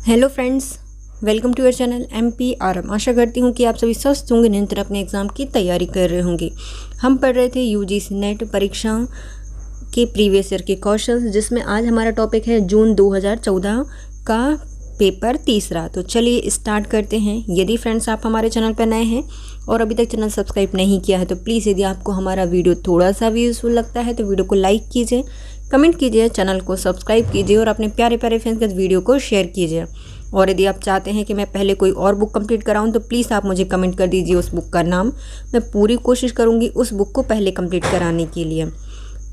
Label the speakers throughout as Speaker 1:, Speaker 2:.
Speaker 1: Hello friends, welcome to your channel MPRM। आशा करती हूँ कि आप सभी स्वस्थ होंगे, निरंतर अपने एग्ज़ाम की तैयारी कर रहे होंगे। हम पढ़ रहे थे UGC नेट परीक्षा के प्रीवियस ईयर के क्वेश्चंस, जिसमें आज हमारा टॉपिक है जून 2014 का पेपर तीसरा। तो चलिए स्टार्ट करते हैं। यदि फ्रेंड्स आप हमारे चैनल पर नए हैं और अभी तक चैनल सब्सक्राइब नहीं किया है तो प्लीज़, यदि आपको हमारा वीडियो थोड़ा सा भी यूज़फुल लगता है तो वीडियो को लाइक कीजिए, कमेंट कीजिए, चैनल को सब्सक्राइब कीजिए और अपने प्यारे प्यारे फ्रेंड्स के वीडियो को शेयर कीजिए। और यदि आप चाहते हैं कि मैं पहले कोई और बुक कंप्लीट कराऊं तो प्लीज़ आप मुझे कमेंट कर दीजिए उस बुक का नाम। मैं पूरी कोशिश करूंगी उस बुक को पहले कंप्लीट कराने के लिए।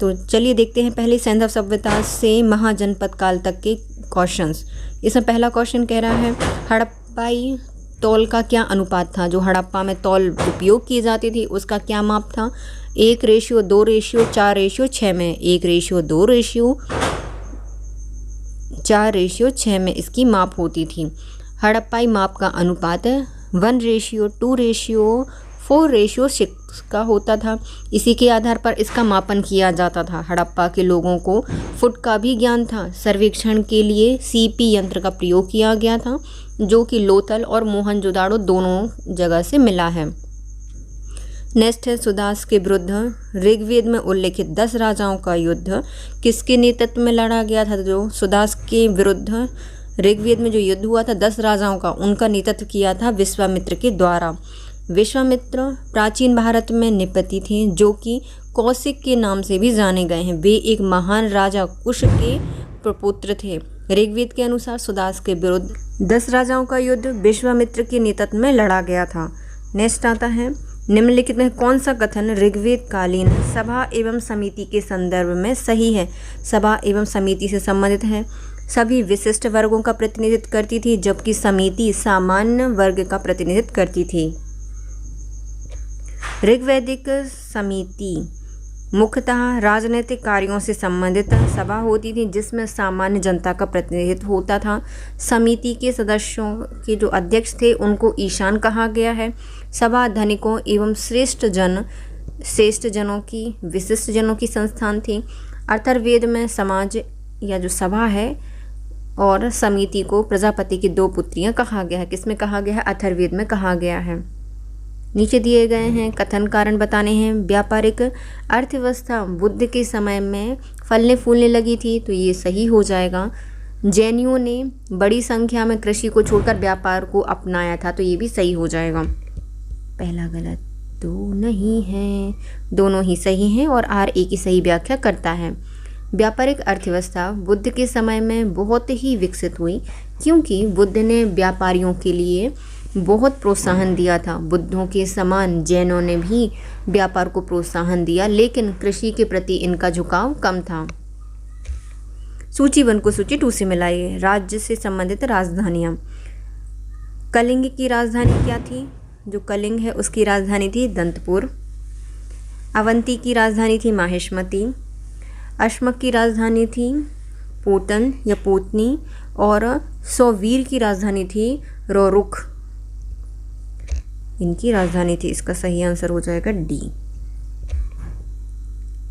Speaker 1: तो चलिए देखते हैं पहले सैंधव सभ्यता से महाजनपद काल तक के क्वेश्चंस। इसमें पहला क्वेश्चन कह रहा है, हड़प्पाई तौल का क्या अनुपात था। जो हड़प्पा में तौल उपयोग की जाती थी उसका क्या माप था। 1:2:4:6 में, 1:2:4:6 में इसकी माप होती थी। हड़प्पाई माप का अनुपात 1:2:4:6 का होता था। इसी के आधार पर इसका मापन किया जाता था। हड़प्पा के लोगों को फुट का भी ज्ञान था। सर्वेक्षण के लिए CP यंत्र का प्रयोग किया गया था, जो कि लोथल और मोहनजोदाड़ो दोनों जगह से मिला है। नेक्स्ट है, सुदास के विरुद्ध ऋग्वेद में उल्लेखित 10 राजाओं का युद्ध किसके नेतृत्व में लड़ा गया था। जो सुदास के विरुद्ध ऋग्वेद में जो युद्ध हुआ था 10 राजाओं का, उनका नेतृत्व किया था विश्वामित्र के द्वारा। विश्वामित्र प्राचीन भारत में नृपति थे, जो कि कौशिक के नाम से भी जाने गए हैं। वे एक महान राजा कुश के प्रपुत्र थे। ऋग्वेद के अनुसार सुदास के विरुद्ध 10 राजाओं का युद्ध विश्वामित्र के नेतृत्व में लड़ा गया था। नेक्स्ट आता है, निम्नलिखित में कौन सा कथन ऋग्वेद कालीन सभा एवं समिति के संदर्भ में सही है। सभा एवं समिति से संबंधित है। सभी विशिष्ट वर्गों का प्रतिनिधित्व करती थी, जबकि समिति सामान्य वर्ग का प्रतिनिधित्व करती थी। ऋग्वैदिक समिति मुख्यतः राजनीतिक कार्यों से संबंधित सभा होती थी, जिसमें सामान्य जनता का प्रतिनिधित्व होता था। समिति के सदस्यों के जो अध्यक्ष थे उनको ईशान कहा गया है। सभा धनिकों एवं श्रेष्ठ जनों की विशिष्ट जनों की संस्थान थी। अथर्ववेद में समाज या जो सभा है और समिति को प्रजापति की 2 पुत्रियां कहा गया है। किसमें कहा गया है? अथर्ववेद में कहा गया है। नीचे दिए गए हैं कथन कारण बताने हैं। व्यापारिक अर्थव्यवस्था बुद्ध के समय में फलने फूलने लगी थी, तो ये सही हो जाएगा। जैनियों ने बड़ी संख्या में कृषि को छोड़कर व्यापार को अपनाया था, तो ये भी सही हो जाएगा। पहला गलत तो नहीं है, दोनों ही सही हैं और RA की सही व्याख्या करता है। व्यापारिक अर्थव्यवस्था बुद्ध के समय में बहुत ही विकसित हुई, क्योंकि बुद्ध ने व्यापारियों के लिए बहुत प्रोत्साहन दिया था। बुद्धों के समान जैनों ने भी व्यापार को प्रोत्साहन दिया, लेकिन कृषि के प्रति इनका झुकाव कम था। सूची 1 को सूची 2 से मिलाइए। राज्य से संबंधित राजधानियाँ। कलिंग की राजधानी क्या थी? जो कलिंग है उसकी राजधानी थी दंतपुर। अवंती की राजधानी थी माहिष्मती। अश्मक की राजधानी थी पोतन या पोतनी। और सौवीर की राजधानी थी रोरुख। इनकी राजधानी थी, इसका सही आंसर हो जाएगा D।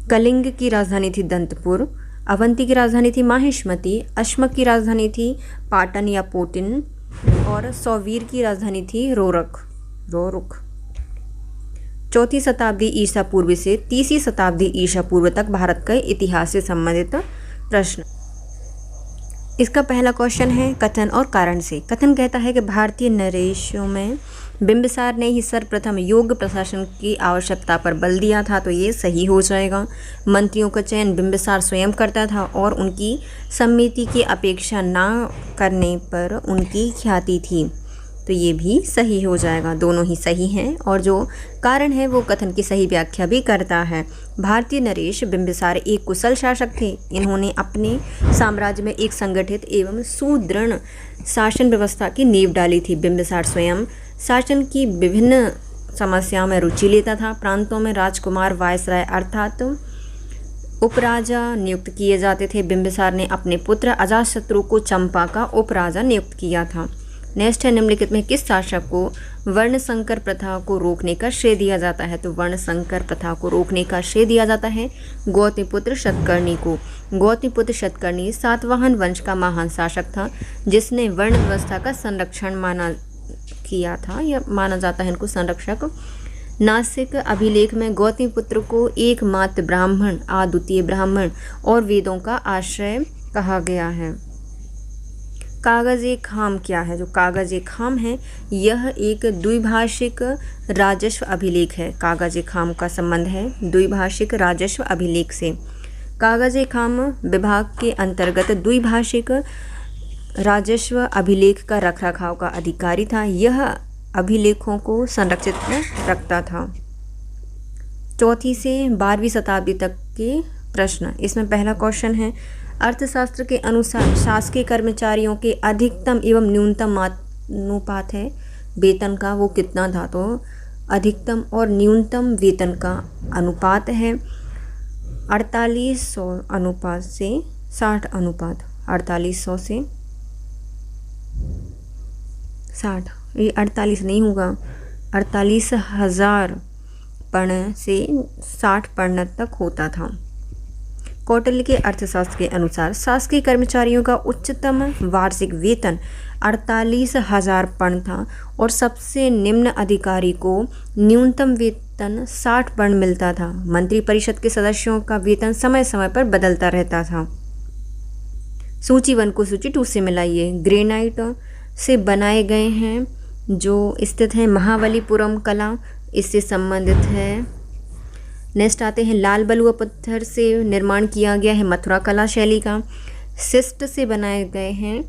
Speaker 1: कलिंग की राजधानी थी दंतपुर। अवंती की राजधानी थी माहिष्मती। अश्मक की राजधानी थी पाटन या पोटिन। और सौवीर की राजधानी थी रोरुख। 4वीं शताब्दी ईसा पूर्व से 30वीं शताब्दी ईसा पूर्व तक भारत के इतिहास से संबंधित प्रश्न। इसका पहला क्वेश्चन है कथन और कारण से। कथन कहता है कि भारतीय नरेशों में बिंबिसार ने ही सर्वप्रथम योग्य प्रशासन की आवश्यकता पर बल दिया था, तो ये सही हो जाएगा। मंत्रियों का चयन बिंबिसार स्वयं करता था और उनकी समिति की अपेक्षा न करने पर उनकी ख्याति थी, तो ये भी सही हो जाएगा। दोनों ही सही हैं और जो कारण है वो कथन की सही व्याख्या भी करता है। भारतीय नरेश बिंबिसार एक कुशल शासक थे। इन्होंने अपने साम्राज्य में एक संगठित एवं सुदृढ़ शासन व्यवस्था की नींव डाली थी। बिंबिसार स्वयं शासन की विभिन्न समस्याओं में रुचि लेता था। प्रांतों में राजकुमार वायसराय अर्थात उपराजा नियुक्त किए जाते थे। बिंबिसार ने अपने पुत्र अजातशत्रु को चंपा का उपराजा नियुक्त किया था। नेक्स्ट है, निम्नलिखित में किस शासक को वर्ण संकर प्रथा को रोकने का श्रेय दिया जाता है? तो वर्ण संकर प्रथा को रोकने का श्रेय दिया जाता है गौतमीपुत्र शतकर्णी को। गौतमीपुत्र शतकर्णी सातवाहन वंश का महान शासक था, जिसने वर्ण व्यवस्था का संरक्षण किया था, या माना जाता है इनको संरक्षक। नासिक अभिलेख में गौतमीपुत्र को एकमात्र ब्राह्मण, अद्वितीय ब्राह्मण और वेदों का आश्रय कहा गया है। कागज-ए-खाम क्या है? जो कागज-ए-खाम है यह एक द्विभाषिक राजस्व अभिलेख है। कागज-ए-खाम का संबंध है द्विभाषिक राजस्व अभिलेख से। कागज-ए-खाम विभाग के अंतर्गत द्विभाषिक राजस्व अभिलेख का रखरखाव का अधिकारी था। यह अभिलेखों को संरक्षित रखता था। 4वीं से 12वीं शताब्दी तक के प्रश्न। इसमें पहला क्वेश्चन है, अर्थशास्त्र के अनुसार शासकीय कर्मचारियों के अधिकतम एवं न्यूनतम अनुपात है वेतन का, वो कितना था? तो अधिकतम और न्यूनतम वेतन का अनुपात है 4800 अनुपात से 60 अनुपात। 4800 से 60, ये 48 नहीं होगा, 48,000 पर्ण से 60 पर्ण तक होता था। कौटिल्य के अर्थशास्त्र के अनुसार शासकीय कर्मचारियों का उच्चतम वार्षिक वेतन 48,000 पर्ण था और सबसे निम्न अधिकारी को न्यूनतम वेतन 60 पर्ण मिलता था। मंत्रिपरिषद के सदस्यों का वेतन समय समय पर बदलता रहता था। सूची 1 को सूची 2 से मिलाइए। ग्रेनाइट से बनाए गए हैं जो स्थित है महाबलीपुरम कला, इससे संबंधित है। नेक्स्ट आते हैं, लाल बलुआ पत्थर से निर्माण किया गया है मथुरा कला शैली का। शिष्ट से बनाए गए हैं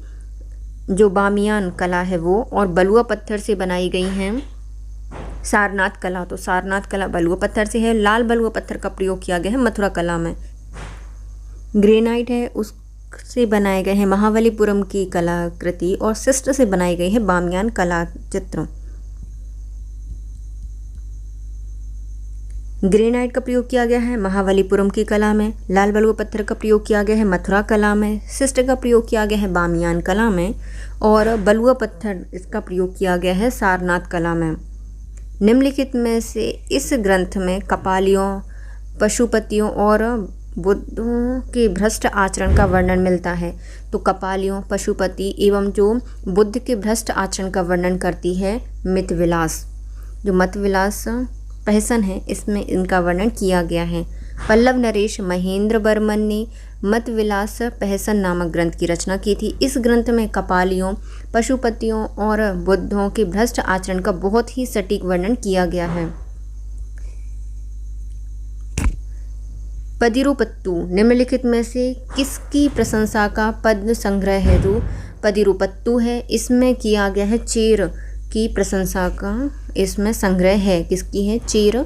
Speaker 1: जो बामियान कला है वो, और बलुआ पत्थर से बनाई गई हैं सारनाथ कला। तो सारनाथ कला बलुआ पत्थर से है। लाल बलुआ पत्थर का प्रयोग किया गया है मथुरा कला में। ग्रेनाइट है उससे बनाए गए हैं महाबलीपुरम की कलाकृति, और शिष्ट से बनाई गई है बामियान कला चित्र। ग्रेनाइट का प्रयोग किया गया है महाबलीपुरम की कला में, लाल बलुआ पत्थर का प्रयोग किया गया है मथुरा कला में, शिष्ट का प्रयोग किया गया है बामियान कला में, और बलुआ पत्थर इसका प्रयोग किया गया है सारनाथ कला में। निम्नलिखित में से इस ग्रंथ में कपालियों, पशुपतियों और बुद्धों के भ्रष्ट आचरण का वर्णन मिलता है। तो कपालियों, पशुपति एवं जो बुद्ध के भ्रष्ट आचरण का वर्णन करती है मितविलास। जो मतविलास पहसन है इसमें इनका वर्णन किया गया है। पल्लव नरेश महेंद्र बर्मन ने मतविलास पहसन नामक ग्रंथ की रचना की थी। इस ग्रंथ में कपालियों, पशुपतियों और बुद्धों के भ्रष्ट आचरण का बहुत ही सटीक वर्णन किया गया है। पदिरुपत्तु निम्नलिखित में से किसकी प्रशंसा का पद्य संग्रह है? जो पदिरुपत्तु है इसमें किया गया है चेर की प्रशंसा का इसमें संग्रह है। किसकी है? चेर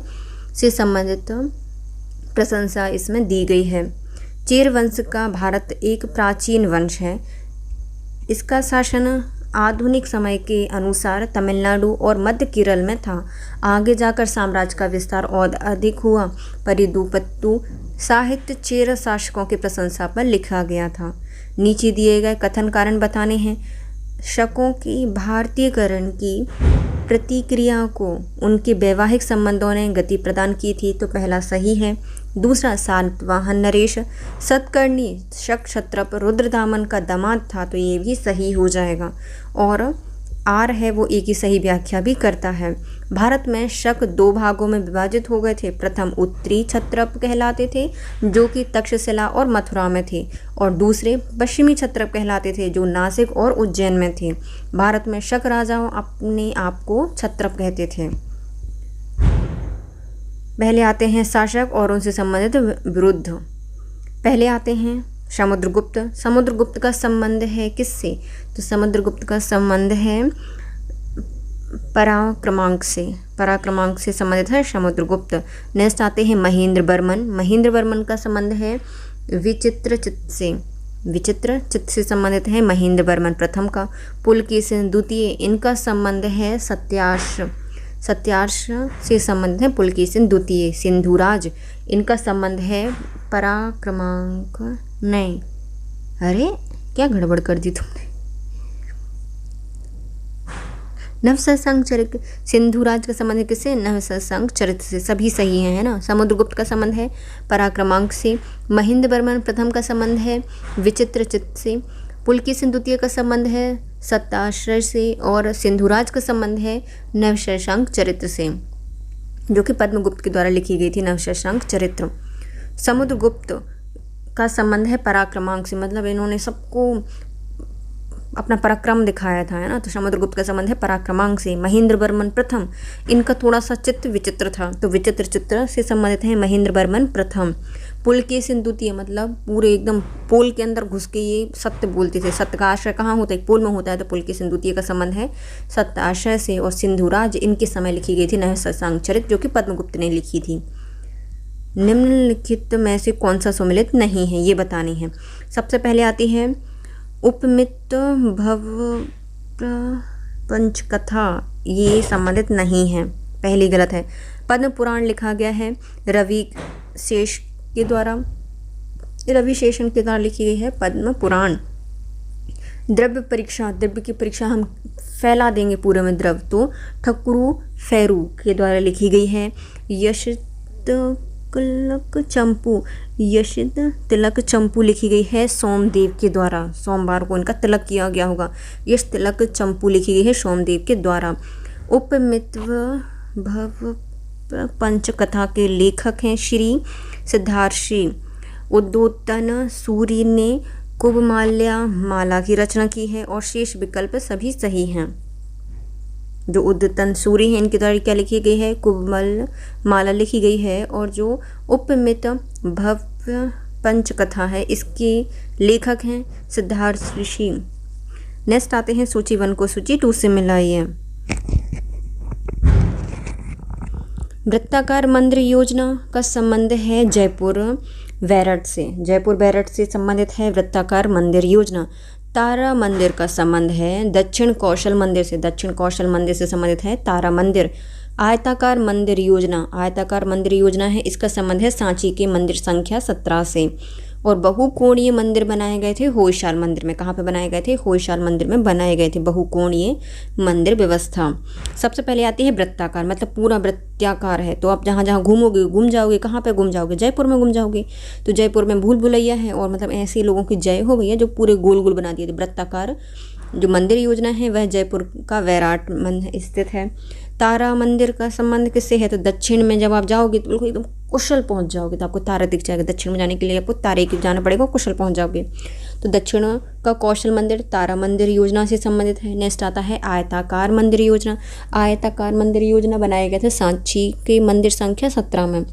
Speaker 1: से संबंधित प्रशंसा इसमें दी गई है। चेर वंश का भारत एक प्राचीन वंश है। इसका शासन आधुनिक समय के अनुसार तमिलनाडु और मध्य केरल में था। आगे जाकर साम्राज्य का विस्तार और अधिक हुआ। परिदुपत्तु साहित्य चेर शासकों की प्रशंसा पर लिखा गया था। नीचे दिए गए कथन कारण बताने हैं। शकों की भारतीयकरण की प्रतिक्रिया को उनके वैवाहिक संबंधों ने गति प्रदान की थी, तो पहला सही है। दूसरा, सातवाहन नरेश सतकर्णी शक क्षत्रप रुद्रदामन का दामाद था, तो ये भी सही हो जाएगा। और आर है वो एक ही सही व्याख्या भी करता है। भारत में शक 2 भागों में विभाजित हो गए थे। प्रथम उत्तरी क्षत्रप कहलाते थे जो कि तक्षशिला और मथुरा में थे, और दूसरे पश्चिमी क्षत्रप कहलाते थे जो नासिक और उज्जैन में थे। भारत में शक राजाओं अपने आप को क्षत्रप कहते थे। पहले आते हैं शासक और उनसे संबंधित विरुद्ध। पहले आते हैं समुद्रगुप्त। समुद्रगुप्त का संबंध है किससे? तो समुद्रगुप्त का संबंध है पराक्रमांक से। पराक्रमांक से संबंधित है समुद्रगुप्त। नेक्स्ट आते हैं महेंद्र बर्मन। महेंद्र बर्मन का संबंध है विचित्रचित्त से। विचित्रचित्त से संबंधित है महेंद्र बर्मन प्रथम का। पुलकेशिन द्वितीय, इनका संबंध है सत्यार्ष। सत्यार्ष से संबंधित है पुलकेशिन द्वितीय। सिंधुराज, इनका संबंध है पराक्रमांक नहीं, अरे क्या गड़बड़ कर दी तुमने। नवसंग चरित्र, सिंधुराज का संबंध है किससे? नवसंग चरित्र से। सभी सही है ना। समुद्रगुप्त का संबंध है पराक्रमांक से। महेंद्र वर्मन प्रथम का संबंध है विचित्रचित्त से। पुलकेशिन द्वितीय का संबंध है सत्ताश्रय से। और सिंधुराज का संबंध है नवशशांक चरित्र से, जो कि पद्मगुप्त के द्वारा लिखी गई थी नवशशांक चरित्र। समुद्रगुप्त का संबंध है पराक्रमांक से, मतलब इन्होंने सबको अपना पराक्रम दिखाया था, है ना। तो समुद्रगुप्त का संबंध है पराक्रमांक से। महेंद्र वर्मन प्रथम, इनका थोड़ा सा चित्त विचित्र था, तो विचित्र चित्र से संबंधित है महेंद्र वर्मन प्रथम। पुलकेशिन द्वितीय, मतलब पूरे एकदम पोल के अंदर घुस के ये सत्य बोलते थे। सत्य का आश्रय कहाँ होता है? पोल में होता है। तो पुलकेशिन द्वितीय का संबंध है सत्य आश्रय से। और सिंधुराज इनके समय लिखी गई थी नवशशांक चरित्र, जो कि पद्मगुप्त ने लिखी थी। निम्नलिखित में से कौन सा सुमेलित नहीं है, ये बतानी है। सबसे पहले आती है उपमित भव पंचकथा, ये संबंधित नहीं है, पहली गलत है। पद्म पुराण लिखा गया है रवि शेषन के द्वारा लिखी गई है पद्म पुराण। द्रव्य परीक्षा, द्रव्य की परीक्षा हम फैला देंगे पूरे में द्रव, तो ठकुरु फेरू के द्वारा लिखी गई है। यशित तिलक चंपू लिखी गई है सोमदेव के द्वारा। सोमवार को इनका तिलक किया गया होगा। यश तिलक चंपू लिखी गई है सोमदेव के द्वारा। उपमित्व भव पंचकथा के लेखक हैं श्री सिद्धार्थी। उद्योतन सूरी ने कुबमाल्या माला की रचना की है। और शेष विकल्प सभी सही हैं। जो उद्योतन सूरी हैं इनके द्वारा क्या लिखी गई है? कुबमल माला लिखी गई है। और जो उपमित भव्य पंचकथा है, इसके लेखक हैं सिद्धार्थ ऋषि। नेक्स्ट आते हैं सूची 1 को सूची 2 से मिलाइए। वृत्ताकार मंदिर योजना का संबंध है जयपुर बैरठ से। जयपुर बैरठ से संबंधित है वृत्ताकार मंदिर योजना। तारा मंदिर का संबंध है दक्षिण कौशल मंदिर से। दक्षिण कौशल मंदिर से संबंधित है तारा मंदिर। आयताकार मंदिर योजना, आयताकार मंदिर योजना है, इसका संबंध है सांची के मंदिर संख्या 17 से। और बहुकोणीय मंदिर बनाए गए थे होयशाल मंदिर में। कहाँ पे बनाए गए थे? होयशाल मंदिर में बनाए गए थे बहुकोणीय मंदिर व्यवस्था। सबसे पहले आती है वृत्ताकार, मतलब पूरा वृत्ताकार है। तो आप जहाँ जहाँ घूमोगे घूम जाओगे। कहाँ पे घूम जाओगे? जयपुर में घूम जाओगे। तो जयपुर में भूल भुलैया है, और मतलब ऐसे लोगों की जय हो भैया जो पूरे गोल गोल बना दिए। वृत्ताकार जो मंदिर योजना है वह जयपुर का बैराट में स्थित है। तारा मंदिर का संबंध किससे है? तो दक्षिण में जब आप जाओगे तो बिल्कुल एकदम कुशल पहुंच जाओगे, तो आपको तारा दिख जाएगा। दक्षिण में जाने के लिए आपको तारे के जाना पड़ेगा, कुशल पहुंच जाओगे। तो दक्षिण का कौशल मंदिर तारा मंदिर योजना से संबंधित है। नेक्स्ट आता है आयताकार मंदिर योजना। आयताकार मंदिर योजना बनाए गए थे सांची के मंदिर संख्या 17 में।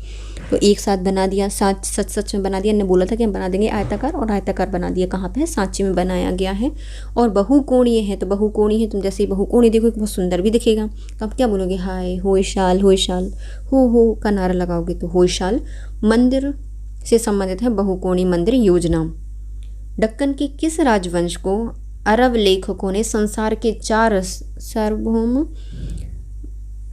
Speaker 1: तो एक साथ बना दिया, सच में बना दिया। ने बोला था कि हम बना देंगे आयताकार, और आयताकार बना दिया। कहाँ पे है? सांची में बनाया गया है। और बहुकोणीय है, तो बहुकोणीय है, तुम जैसे ही बहुकोणीय देखो बहुत सुंदर भी दिखेगा। तो आप क्या बोलोगे? हाय होयशाल, होयशाल हो का नारा लगाओगे। तो होयशाल मंदिर से संबंधित है बहुकोणीय मंदिर योजना। दक्कन के किस राजवंश को अरब लेखकों ने संसार के 4 सार्वभौम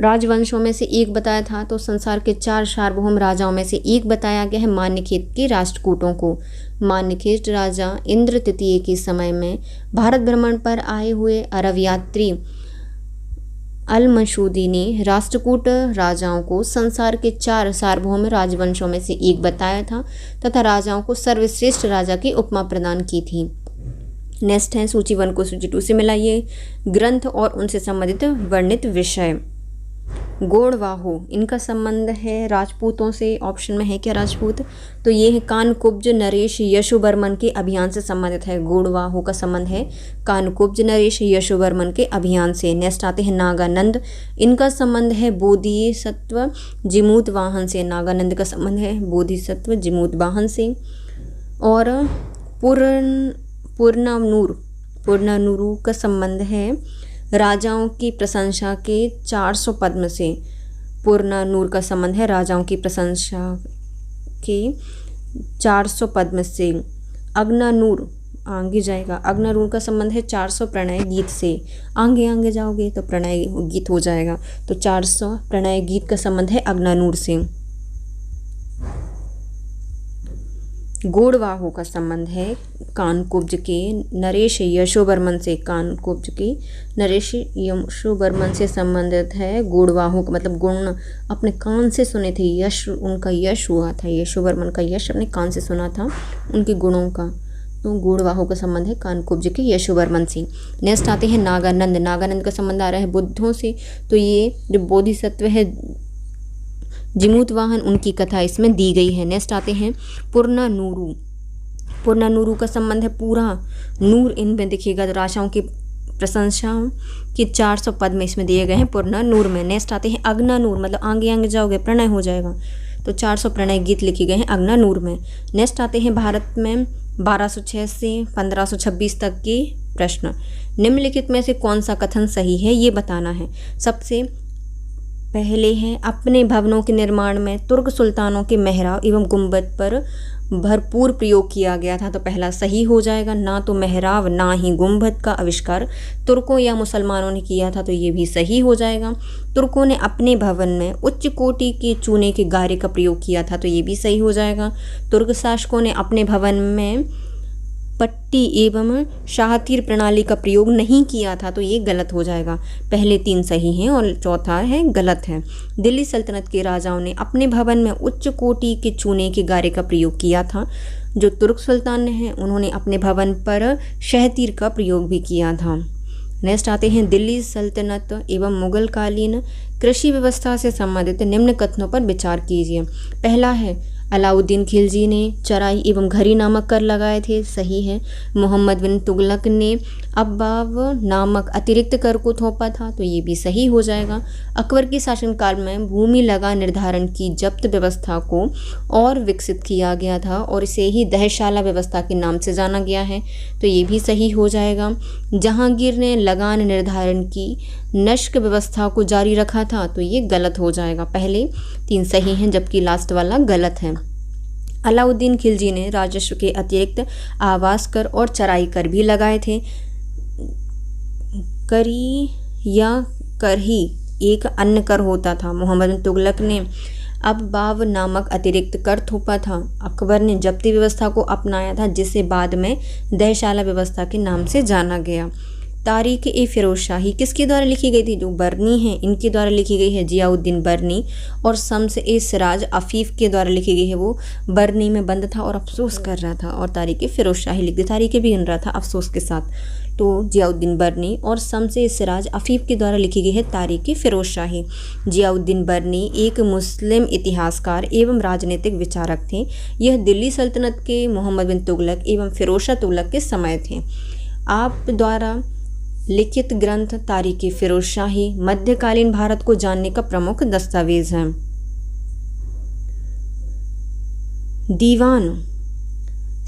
Speaker 1: राजवंशों में से एक बताया था? तो संसार के 4 सार्वभौम राजाओं में से एक बताया गया है मान्यखेत के राष्ट्रकूटों को। मान्यखेत राजा इंद्र तृतीय के समय में भारत भ्रमण पर आए हुए अरब यात्री अल-मसूदी ने राष्ट्रकूट राजाओं को संसार के 4 सार्वभौम राजवंशों में से एक बताया था तथा राजाओं को सर्वश्रेष्ठ राजा की उपमा प्रदान की थी। नेक्स्ट है सूची 1 को सूची 2 से मिलाइए। ग्रंथ और उनसे संबंधित वर्णित विषय। गोड़वाहो, इनका संबंध है राजपूतों से। ऑप्शन में है क्या राजपूत? तो ये है कानकुब्ज नरेश यशोवर्मन के अभियान से संबंधित है। गोड़वाहो का संबंध है कानकुब्ज नरेश यशोवर्मन के अभियान से। नेक्स्ट आते हैं नागानंद, इनका संबंध है बोधिसत्व जिमूत वाहन से। नागानंद का संबंध है बोधिसत्व जिमूत वाहन से। और पुरनानूरू का संबंध है राजाओं की प्रशंसा के 400 पद्म से। पुरनानूर का संबंध है राजाओं की प्रशंसा के 400 पद्म से। अग्नानूर आगे जाएगा। अग्नानूर का संबंध है 400 प्रणय गीत से। आगे जाओगे तो प्रणय गीत हो जाएगा। तो 400 प्रणय गीत का संबंध है अग्नानूर से। गोड़वाहों का संबंध है कानकुब्ज के नरेश यशोवर्मन से। कानकुब्ज के नरेश यशोवर्मन से संबंधित है। गोड़वाहों का मतलब गुण अपने कान से सुने थे, यश उनका यश हुआ था, यशोवर्मन का यश अपने कान से सुना था उनके गुणों का। तो गोड़वाहों का संबंध है कानकुब्ज के यशोवर्मन से। नेक्स्ट आते हैं नागानंद। नागानंद का संबंध आ रहा है बुद्धों से। तो ये जो बोधिसत्व है जिमूतवाहन, उनकी कथा इसमें दी गई है। नेक्स्ट आते हैं पुरनानूरू। पुरनानूरू का संबंध है पूरा नूर इनमें दिखेगा। तो राजाओं की प्रशंसाओं के 400 पद में इसमें दिए गए हैं पुरनानूर में। नेक्स्ट आते हैं अग्नानूर, मतलब आगे आगे जाओगे प्रणय हो जाएगा। तो 400 प्रणय गीत लिखे गए हैं अग्नानूर में। नेक्स्ट आते हैं भारत में 1206 से 1526 तक के प्रश्न। निम्नलिखित में से कौन सा कथन सही है ये बताना है। सबसे पहले है अपने भवनों के निर्माण में तुर्क सुल्तानों के मेहराब एवं गुंबद पर भरपूर प्रयोग किया गया था। तो पहला सही हो जाएगा। ना तो मेहराब ना ही गुंबद का आविष्कार तुर्कों या मुसलमानों ने किया था, तो ये भी सही हो जाएगा। तुर्कों ने अपने भवन में उच्च कोटि के चूने के गारे का प्रयोग किया था, तो ये भी सही हो जाएगा। तुर्क शासकों ने अपने भवन में पट्टी एवं शाहतीर प्रणाली का प्रयोग नहीं किया था, तो ये गलत हो जाएगा। पहले 3 सही हैं और चौथा है गलत है। दिल्ली सल्तनत के राजाओं ने अपने भवन में उच्च कोटि के चूने के गारे का प्रयोग किया था। जो तुर्क सुल्तान हैं उन्होंने अपने भवन पर शहतीर का प्रयोग भी किया था। नेक्स्ट आते हैं दिल्ली सल्तनत एवं मुगल कालीन कृषि व्यवस्था से संबंधित निम्न कथनों पर विचार कीजिए। पहला है अलाउद्दीन खिलजी ने चराई एवं घरी नामक कर लगाए थे, सही है। मोहम्मद बिन तुगलक ने अब्बाव नामक अतिरिक्त कर को थोपा था, तो ये भी सही हो जाएगा। अकबर के शासनकाल में भूमि लगा निर्धारण की जब्त व्यवस्था को और विकसित किया गया था और इसे ही दहशाला व्यवस्था के नाम से जाना गया है, तो ये भी सही हो जाएगा। जहांगीर ने लगान निर्धारण की नस्क व्यवस्था को जारी रखा था, तो ये गलत हो जाएगा। पहले 3 सही हैं जबकि लास्ट वाला गलत है। अलाउद्दीन खिलजी ने राजस्व के अतिरिक्त आवास कर और चराई कर भी लगाए थे। करी या करही एक अन्य कर होता था। मोहम्मद बिन तुगलक ने अब्बाव नामक अतिरिक्त कर थोपा था। अकबर ने जब्ती व्यवस्था को अपनाया था, जिसे बाद में दहशाला व्यवस्था के नाम से जाना गया। तारीख ए फिरोज शाही किसके द्वारा लिखी गई थी? जो बर्नी है इनके द्वारा लिखी गई है, जियाउद्दीन बर्नी। और शम्स ए सिराज अफीफ के द्वारा लिखी गई है, वो बर्नी में बंद था और अफसोस कर रहा था और तारीख ए फिरोज शाही लिख दी, तारीखें भी गिन रहा था अफसोस के साथ। तो जियाउद्दीन बर्नी और शम्स ए सिराज अफीफ के द्वारा लिखी गई है तारीख ए फिरोज शाही। जियाउद्दीन बर्नी एक मुस्लिम इतिहासकार एवं राजनीतिक विचारक थे। यह दिल्ली सल्तनत के मोहम्मद बिन तुगलक एवं फिरोज शाह तुगलक के समय थे। आप द्वारा लिखित ग्रंथ तारीख ए फिरोज शाही मध्यकालीन भारत को जानने का प्रमुख दस्तावेज है। दीवान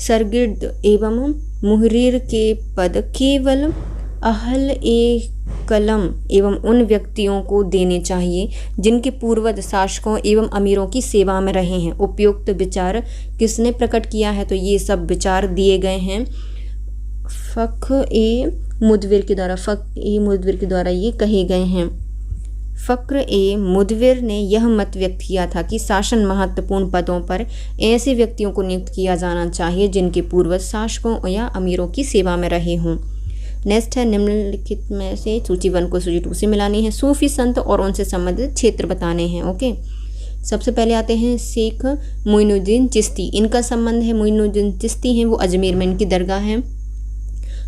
Speaker 1: सरगिर्द एवं मुहर्रिर के पद केवल अहल ए कलम एवं उन व्यक्तियों को देने चाहिए जिनके पूर्वज शासकों एवं अमीरों की सेवा में रहे हैं। उपयुक्त विचार किसने प्रकट किया है? तो ये सब विचार दिए गए हैं फ़ख्र ए मुदविर के द्वारा। फ़ख्र ए मुदविर के द्वारा ये कहे गए हैं। फ़ख्र ए मुदविर ने यह मत व्यक्त किया था कि शासन महत्वपूर्ण पदों पर ऐसे व्यक्तियों को नियुक्त किया जाना चाहिए जिनके पूर्वज शासकों या अमीरों की सेवा में रहे हों। नेक्स्ट है निम्नलिखित में से सूची 1 को सूची 2 से मिलानी है। सूफी संत और उनसे संबंधित क्षेत्र बताने हैं। ओके, सबसे पहले आते हैं शेख मोइनुद्दीन चिश्ती। इनका संबंध है, मोइनुद्दीन चिश्ती हैं वो अजमेर में इनकी दरगाह है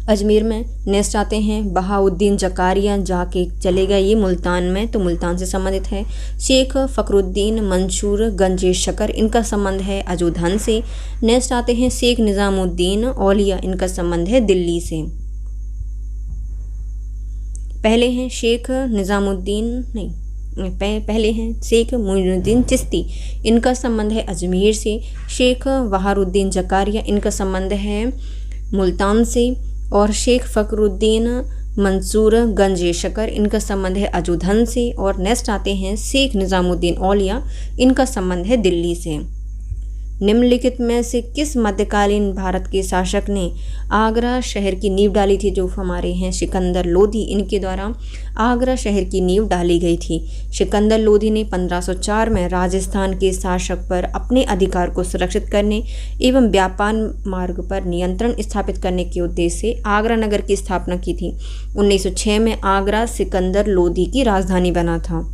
Speaker 1: अजमेर में। नेक्स्ट आते हैं बहाउद्दीन जकारिया, जाके चले गए ये मुल्तान में, तो मुल्तान से संबंधित है। शेख फ़खरुद्दीन मंसूर गंजे शकर, इनका संबंध है अजूधन से। नेक्स्ट आते हैं शेख निज़ामुद्दीन औलिया, इनका संबंध है दिल्ली से। पहले हैं शेख निज़ामुद्दीन नहीं पहले हैं शेख मोइनुद्दीन चिश्ती, इनका संबंध है अजमेर से। शेख बहाउद्दीन जकारिया, इनका संबंध है मुल्तान से। और शेख फ़खरुद्दीन मंसूर गंजे शकर, इनका संबंध है अजूधन से। और नेक्स्ट आते हैं शेख निज़ामुद्दीन औलिया, इनका संबंध है दिल्ली से। निम्नलिखित में से किस मध्यकालीन भारत के शासक ने आगरा शहर की नींव डाली थी? जो हमारे हैं सिकंदर लोधी, इनके द्वारा आगरा शहर की नींव डाली गई थी। सिकंदर लोधी ने 1504 में राजस्थान के शासक पर अपने अधिकार को सुरक्षित करने एवं व्यापार मार्ग पर नियंत्रण स्थापित करने के उद्देश्य से आगरा नगर की स्थापना की थी। 1906 में आगरा सिकंदर लोधी की राजधानी बना था।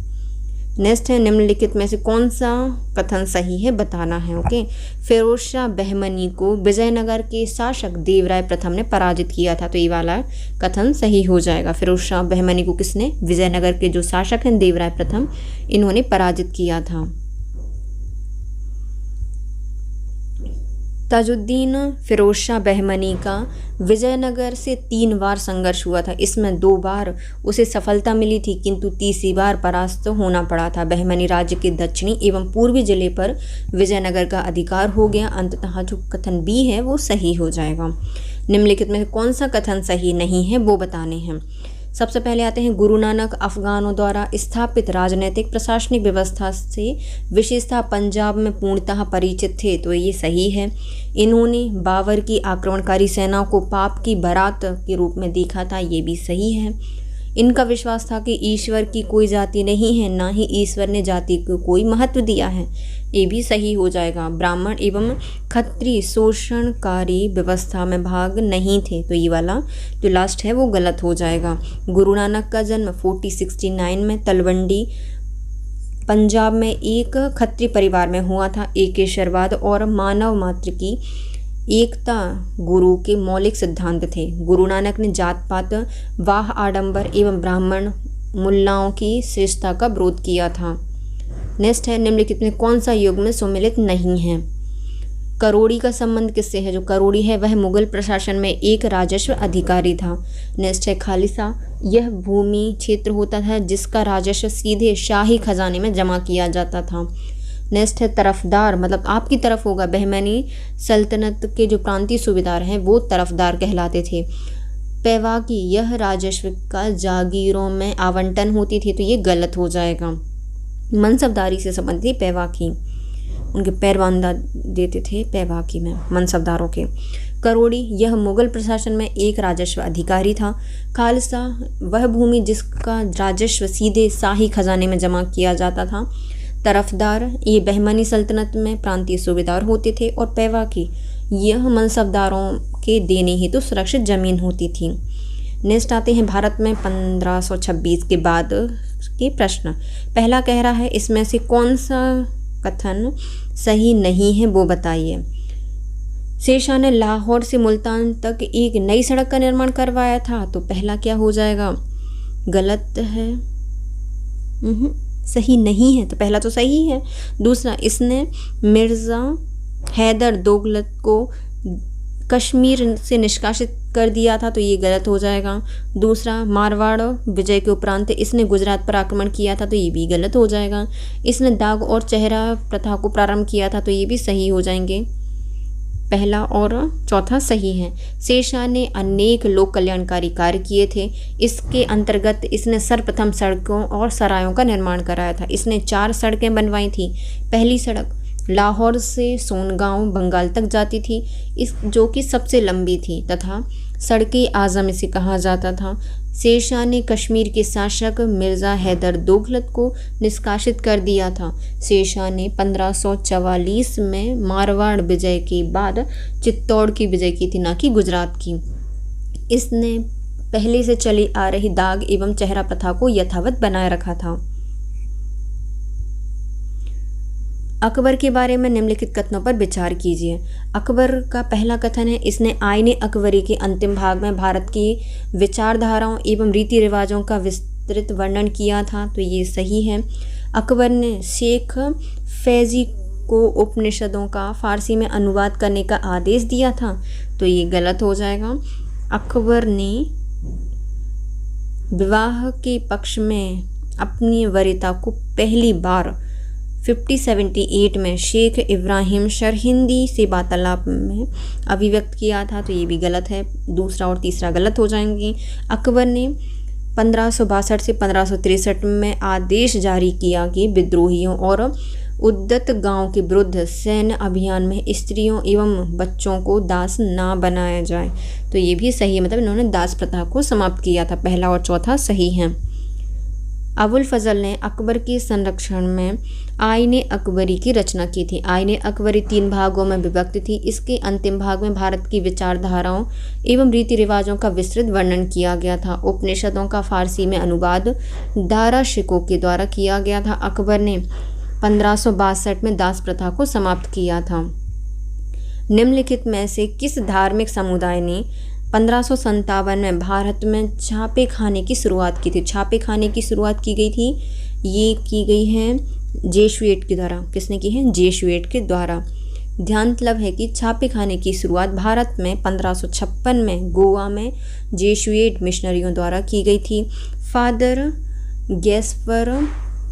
Speaker 1: नेक्स्ट है, निम्नलिखित में से कौन सा कथन सही है बताना है। ओके, फिरोज शाह बहमनी को विजयनगर के शासक देवराय प्रथम ने पराजित किया था, तो ये वाला कथन सही हो जाएगा। फिरोज शाह बहमनी को किसने? विजयनगर के जो शासक हैं देवराय प्रथम, इन्होंने पराजित किया था। ताजुद्दीन फिरोज शाह बहमनी का विजयनगर से 3 बार संघर्ष हुआ था। इसमें 2 बार उसे सफलता मिली थी, किंतु तीसरी बार परास्त होना पड़ा था। बहमनी राज्य के दक्षिणी एवं पूर्वी जिले पर विजयनगर का अधिकार हो गया। अंततः जो कथन बी है वो सही हो जाएगा। निम्नलिखित में कौन सा कथन सही नहीं है वो बताने हैं। सबसे पहले आते हैं, गुरु नानक अफगानों द्वारा स्थापित राजनीतिक प्रशासनिक व्यवस्था से विशेषतः पंजाब में पूर्णतः परिचित थे, तो ये सही है। इन्होंने बाबर की आक्रमणकारी सेनाओं को पाप की बारात के रूप में देखा था, ये भी सही है। इनका विश्वास था कि ईश्वर की कोई जाति नहीं है, ना ही ईश्वर ने जाति को कोई महत्व दिया है, ये भी सही हो जाएगा। ब्राह्मण एवं क्षत्रिय शोषणकारी व्यवस्था में भाग नहीं थे, तो ये वाला जो लास्ट है वो गलत हो जाएगा। गुरु नानक का जन्म 1469 में तलवंडी पंजाब में एक क्षत्रिय परिवार में हुआ था। एकेश्वरवाद और मानव मात्र की एकता गुरु के मौलिक सिद्धांत थे। गुरु नानक ने जात पात, वाह आडंबर एवं ब्राह्मण मुल्लाओं की श्रेष्ठता का विरोध किया था। नेक्स्ट है, निम्नलिखित में कौन सा युग में सम्मिलित नहीं है? करोड़ी का संबंध किससे है? जो करोड़ी है वह मुगल प्रशासन में एक राजस्व अधिकारी था। नेक्स्ट है, खालिसा, यह भूमि क्षेत्र होता था जिसका राजस्व सीधे शाही खजाने में जमा किया जाता था। नेक्स्ट है, तरफदार, मतलब आपकी तरफ होगा। बहमनी सल्तनत के जो प्रांतीय सूबेदार हैं वो तरफदार कहलाते थे। पैवाकी, यह राजस्व का जागीरों में आवंटन होती थी, तो ये गलत हो जाएगा। मनसबदारी से संबंधित पैवाकी, उनके पैर बांधा देते थे पैवाकी में मनसबदारों के। करोड़ी, यह मुगल प्रशासन में एक राजस्व अधिकारी था। खालसा, वह भूमि जिसका राजस्व सीधे शाही खजाने में जमा किया जाता था। तरफदार, ये बहमनी सल्तनत में प्रांतीय सूबेदार होते थे। और पैवाकी, यह मनसबदारों के देने हेतु तो सुरक्षित जमीन होती थी। नेक्स्ट आते हैं, भारत में 1526 के बाद के प्रश्न। पहला कह रहा है, इसमें से कौन सा कथन सही नहीं है वो बताइए। शेरशाह ने लाहौर से मुल्तान तक एक नई सड़क का निर्माण करवाया था, तो पहला क्या हो जाएगा? गलत है, सही नहीं है, तो पहला तो सही है। दूसरा, इसने मिर्ज़ा हैदर दोगलत को कश्मीर से निष्कासित कर दिया था, तो ये गलत हो जाएगा। दूसरा, मारवाड़ विजय के उपरांत इसने गुजरात पर आक्रमण किया था, तो ये भी गलत हो जाएगा। इसने दाग और चेहरा प्रथा को प्रारंभ किया था, तो ये भी सही हो जाएंगे। पहला और चौथा सही है। शेरशाह ने अनेक लोक कल्याणकारी कार्य किए थे। इसके अंतर्गत इसने सर्वप्रथम सड़कों और सरायों का निर्माण कराया था। इसने 4 सड़कें बनवाई थी। पहली सड़क लाहौर से सोनगांव बंगाल तक जाती थी, इस जो कि सबसे लंबी थी तथा सड़के आज़म इसे कहा जाता था। शेरशाह ने कश्मीर के शासक मिर्ज़ा हैदर दोगलत को निष्कासित कर दिया था। शेरशाह ने 1544 में मारवाड़ विजय के बाद चित्तौड़ की विजय की थी, ना कि गुजरात की। इसने पहले से चली आ रही दाग एवं चेहरा प्रथा को यथावत बनाए रखा था। अकबर के बारे में निम्नलिखित कथनों पर विचार कीजिए। अकबर का पहला कथन है, इसने आईने अकबरी के अंतिम भाग में भारत की विचारधाराओं एवं रीति रिवाजों का विस्तृत वर्णन किया था, तो ये सही है। अकबर ने शेख फैजी को उपनिषदों का फारसी में अनुवाद करने का आदेश दिया था, तो ये गलत हो जाएगा। अकबर ने विवाह के पक्ष में अपनी वरीयता को पहली बार 1578 में शेख इब्राहिम सरहिंदी से वार्तालाप में अभिव्यक्त किया था, तो ये भी गलत है। दूसरा और तीसरा गलत हो जाएंगे। अकबर ने 1562 से 1563 में आदेश जारी किया कि विद्रोहियों और उद्दत गांव के विरुद्ध सैन्य अभियान में स्त्रियों एवं बच्चों को दास ना बनाया जाए। तो ये भी सही है, मतलब इन्होंने दास प्रथा को समाप्त किया था। पहला और चौथा सही है। अबुल फजल ने अकबर के संरक्षण में आईने अकबरी की रचना की थी। आईने अकबरी 3 भागों में विभक्त थी। इसके अंतिम भाग में भारत की विचारधाराओं एवं रीति रिवाजों का विस्तृत वर्णन किया गया था। उपनिषदों का फारसी में अनुवाद दारा शिकोह के द्वारा किया गया था। अकबर ने 1562 में दास प्रथा को समाप्त किया था। निम्नलिखित में से किस धार्मिक समुदाय ने 1557 में भारत में छापे खाने की शुरुआत की थी? छापे खाने की शुरुआत की गई थी, ये की गई है जेशुएट के द्वारा। किसने की है? जेशुएट के द्वारा। ध्यान तलब है कि छापे खाने की शुरुआत भारत में 1556 में गोवा में जेशुएट मिशनरियों द्वारा की गई थी। फादर गैस्पर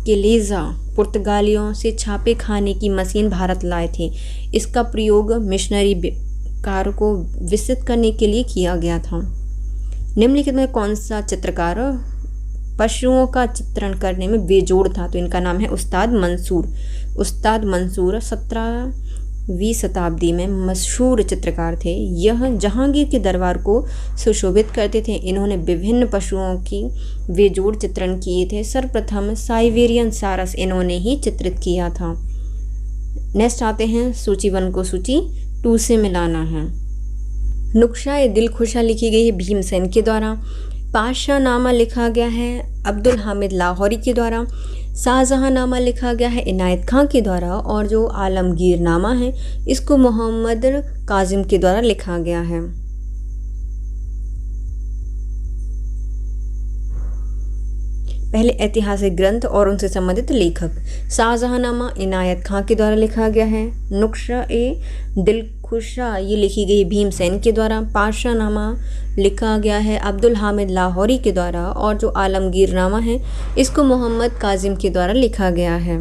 Speaker 1: केलेजा पुर्तगालियों से छापे खाने की मशीन भारत लाए थे। इसका प्रयोग मिशनरी कार्य को विस्तृत करने के लिए किया गया था। निम्नलिखित में कौन सा चित्रकार पशुओं का चित्रण करने में बेजोड़ था? तो इनका नाम है उस्ताद मंसूर। उस्ताद मंसूर 17वीं शताब्दी में मशहूर चित्रकार थे। यह जहांगीर के दरबार को सुशोभित करते थे। इन्होंने विभिन्न पशुओं की बेजोड़ चित्रण किए थे। सर्वप्रथम साइबेरियन सारस इन्होंने ही चित्रित किया था। नेक्स्ट आते हैं सूची 1 को सूची 2 से मिलाना है। नुक्शा-ए दिलखुशा लिखी गई है भीमसेन के द्वारा। पाशानामा लिखा गया है अब्दुल हामिद लाहौरी के द्वारा। शाहजहांनामा लिखा गया है इनायत खां के द्वारा। और जो आलमगीरनामा है इसको मोहम्मद काजिम के द्वारा लिखा गया है। पहले ऐतिहासिक ग्रंथ और उनसे संबंधित लेखक। शाहजहांनामा इनायत खां के द्वारा लिखा गया है। नुक्शा-ए दिलखुशा ये लिखी गई भीमसेन के द्वारा। पाशानामा लिखा गया है अब्दुल हामिद लाहौरी के द्वारा। और जो आलमगीरनामा है इसको मोहम्मद काजिम के द्वारा लिखा गया है।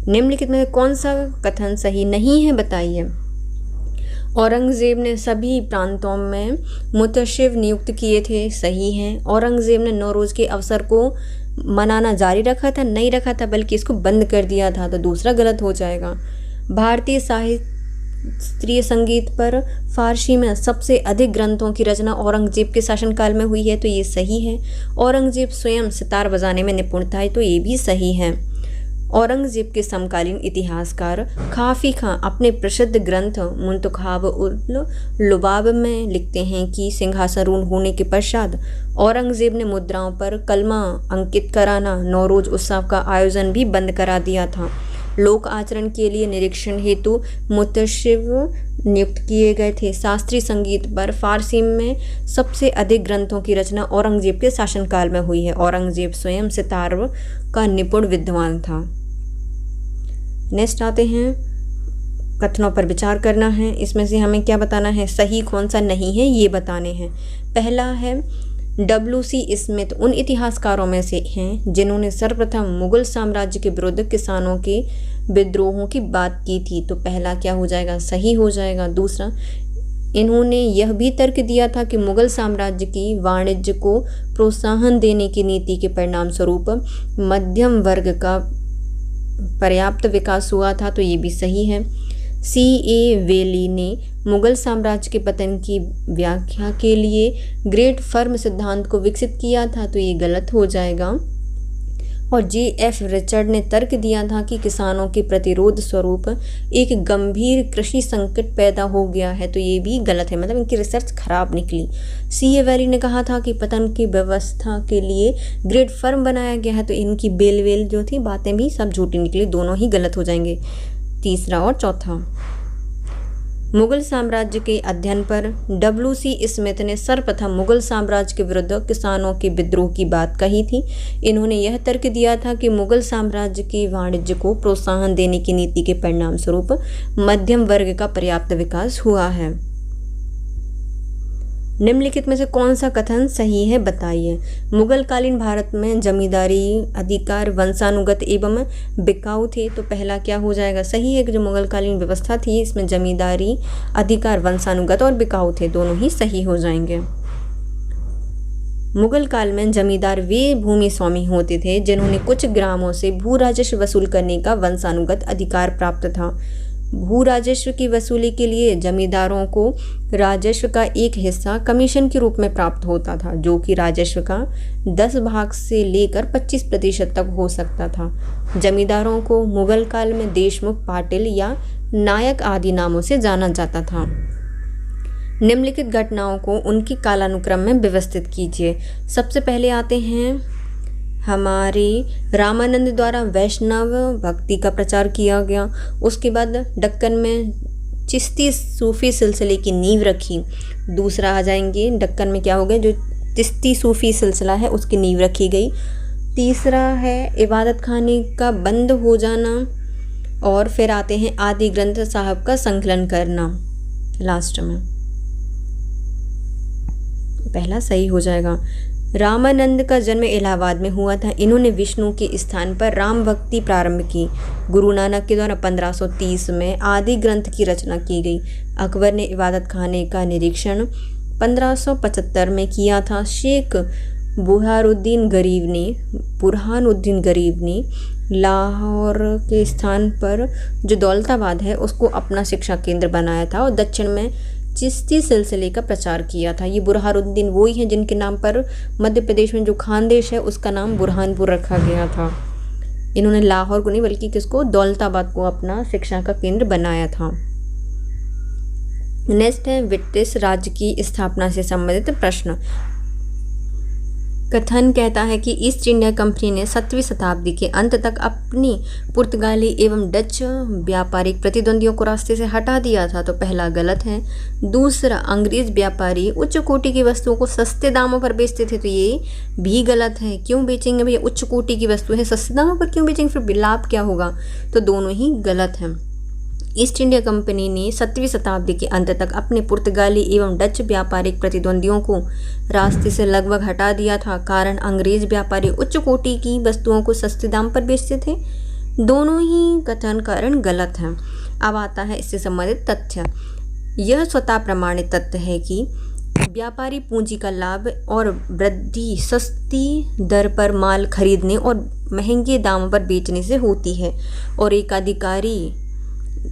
Speaker 1: निम्नलिखित में कौन सा कथन सही नहीं है बताइए। औरंगजेब ने सभी प्रांतों में मुतशिफ नियुक्त किए थे, सही है। औरंगजेब ने नौरोज के अवसर को मनाना जारी रखा था, नहीं रखा था बल्कि इसको बंद कर दिया था, तो दूसरा गलत हो जाएगा। भारतीय शास्त्रीय संगीत पर फारसी में सबसे अधिक ग्रंथों की रचना औरंगजेब के शासनकाल में हुई है, तो ये सही है। औरंगजेब स्वयं सितार बजाने में निपुण था, तो ये भी सही है। औरंगजेब के समकालीन इतिहासकार काफी खां अपने प्रसिद्ध ग्रंथ मुंतखाब उल लुबाब में लिखते हैं कि सिंहासरूढ़ होने के पश्चात औरंगजेब ने मुद्राओं पर कलमा अंकित कराना, नौरोज उत्सव का आयोजन भी बंद करा दिया था। लोक आचरण के लिए निरीक्षण हेतु मुतशिफ नियुक्त किए गए थे। शास्त्रीय संगीत पर फारसी में सबसे अधिक ग्रंथों की रचना औरंगजेब के शासनकाल में हुई है। औरंगजेब स्वयं सितार का निपुण विद्वान था। नेक्स्ट आते हैं कथनों पर विचार करना है। इसमें से हमें क्या बताना है, सही कौन सा नहीं है ये बताने हैं। पहला है W.C. स्मिथ उन इतिहासकारों में से हैं जिन्होंने सर्वप्रथम मुगल साम्राज्य के विरुद्ध किसानों के विद्रोहों की बात की थी, तो पहला क्या हो जाएगा, सही हो जाएगा। दूसरा, इन्होंने यह भी तर्क दिया था कि मुगल साम्राज्य की वाणिज्य को प्रोत्साहन देने की नीति के परिणाम स्वरूप मध्यम वर्ग का पर्याप्त विकास हुआ था, तो ये भी सही है। C.A. वेली ने मुगल साम्राज्य के पतन की व्याख्या के लिए ग्रेट फर्म सिद्धांत को विकसित किया था, तो ये गलत हो जाएगा। और J.F. रिचर्ड ने तर्क दिया था कि किसानों के प्रतिरोध स्वरूप एक गंभीर कृषि संकट पैदा हो गया है, तो ये भी गलत है, मतलब इनकी रिसर्च खराब निकली। C.A. वेली ने कहा था कि पतन की व्यवस्था के लिए ग्रेट फर्म बनाया गया है, तो इनकी बेल जो थी बातें भी सब झूठी निकली, दोनों ही गलत हो जाएंगे। तीसरा और चौथा, मुगल साम्राज्य के अध्ययन पर W.C. स्मिथ ने सर्वप्रथम मुगल साम्राज्य के विरुद्ध किसानों के विद्रोह की बात कही थी। इन्होंने यह तर्क दिया था कि मुगल साम्राज्य की वाणिज्य को प्रोत्साहन देने की नीति के परिणाम स्वरूप मध्यम वर्ग का पर्याप्त विकास हुआ है। निम्नलिखित में से कौन सा कथन सही है बताइए। मुगलकालीन भारत में जमींदारी अधिकार वंशानुगत एवं बिकाऊ थे, तो पहला क्या हो जाएगा, सही है कि जो मुगलकालीन व्यवस्था थी इसमें जमींदारी अधिकार वंशानुगत और बिकाऊ थे, दोनों ही सही हो जाएंगे। मुगल काल में जमींदार वे भूमि स्वामी होते थे जिन्होंने कुछ ग्रामों से भू राजस्व वसूल करने का वंशानुगत अधिकार प्राप्त था। भू राजस्व की वसूली के लिए जमींदारों को राजस्व का एक हिस्सा कमीशन के रूप में प्राप्त होता था, जो कि राजस्व का 10 भाग से लेकर 25% तक हो सकता था। जमींदारों को मुगल काल में देशमुख, पाटिल या नायक आदि नामों से जाना जाता था। निम्नलिखित घटनाओं को उनकी कालानुक्रम में व्यवस्थित कीजिए। सबसे पहले आते हैं हमारे रामानंद द्वारा वैष्णव भक्ति का प्रचार किया गया। उसके बाद दक्कन में चिश्ती सूफ़ी सिलसिले की नींव रखी। दूसरा आ जाएंगे दक्कन में क्या हो गया, जो चिश्ती सूफ़ी सिलसिला है उसकी नींव रखी गई। तीसरा है इबादत खाने का बंद हो जाना। और फिर आते हैं आदि ग्रंथ साहब का संकलन करना लास्ट में। पहला सही हो जाएगा। रामानंद का जन्म इलाहाबाद में हुआ था। इन्होंने विष्णु के स्थान पर राम भक्ति प्रारंभ की। गुरु नानक के द्वारा 1530 में आदि ग्रंथ की रचना की गई। अकबर ने इबादत खाने का निरीक्षण 1575 में किया था। शेख बुरहानुद्दीन गरीब ने लाहौर के स्थान पर जो दौलताबाद है उसको अपना शिक्षा केंद्र बनाया था और दक्षिण में चिश्ती सिलसिले का प्रचार किया था। ये बुरहानुद्दीन वही हैं जिनके नाम पर मध्य प्रदेश में जो खानदेश है उसका नाम बुरहानपुर रखा गया था। इन्होंने लाहौर को नहीं बल्कि किसको, दौलताबाद को अपना शिक्षा का केंद्र बनाया था। नेक्स्ट है ब्रिटिश राज्य की स्थापना से संबंधित प्रश्न। कथन कहता है कि ईस्ट इंडिया कंपनी ने 7वीं शताब्दी के अंत तक अपनी पुर्तगाली एवं डच व्यापारिक प्रतिद्वंदियों को रास्ते से हटा दिया था, तो पहला गलत है। दूसरा, अंग्रेज व्यापारी उच्च कोटि की वस्तुओं को सस्ते दामों पर बेचते थे, तो ये भी गलत है। क्यों बेचेंगे भैया, उच्च कोटि की वस्तु है, सस्ते दामों पर क्यों बेचेंगे, फिर लाभ क्या होगा, तो दोनों ही गलत हैं। ईस्ट इंडिया कंपनी ने 7वीं शताब्दी के अंत तक अपने पुर्तगाली एवं डच व्यापारिक प्रतिद्वंदियों को रास्ते से लगभग हटा दिया था। कारण अंग्रेज व्यापारी उच्च कोटि की वस्तुओं को सस्ते दाम पर बेचते थे। दोनों ही कथन कारण गलत हैं। अब आता है इससे संबंधित तथ्य। यह स्वतः प्रमाणित तथ्य है कि व्यापारी पूंजी का लाभ और वृद्धि सस्ती दर पर माल खरीदने और महंगे दामों पर बेचने से होती है और एक अधिकारी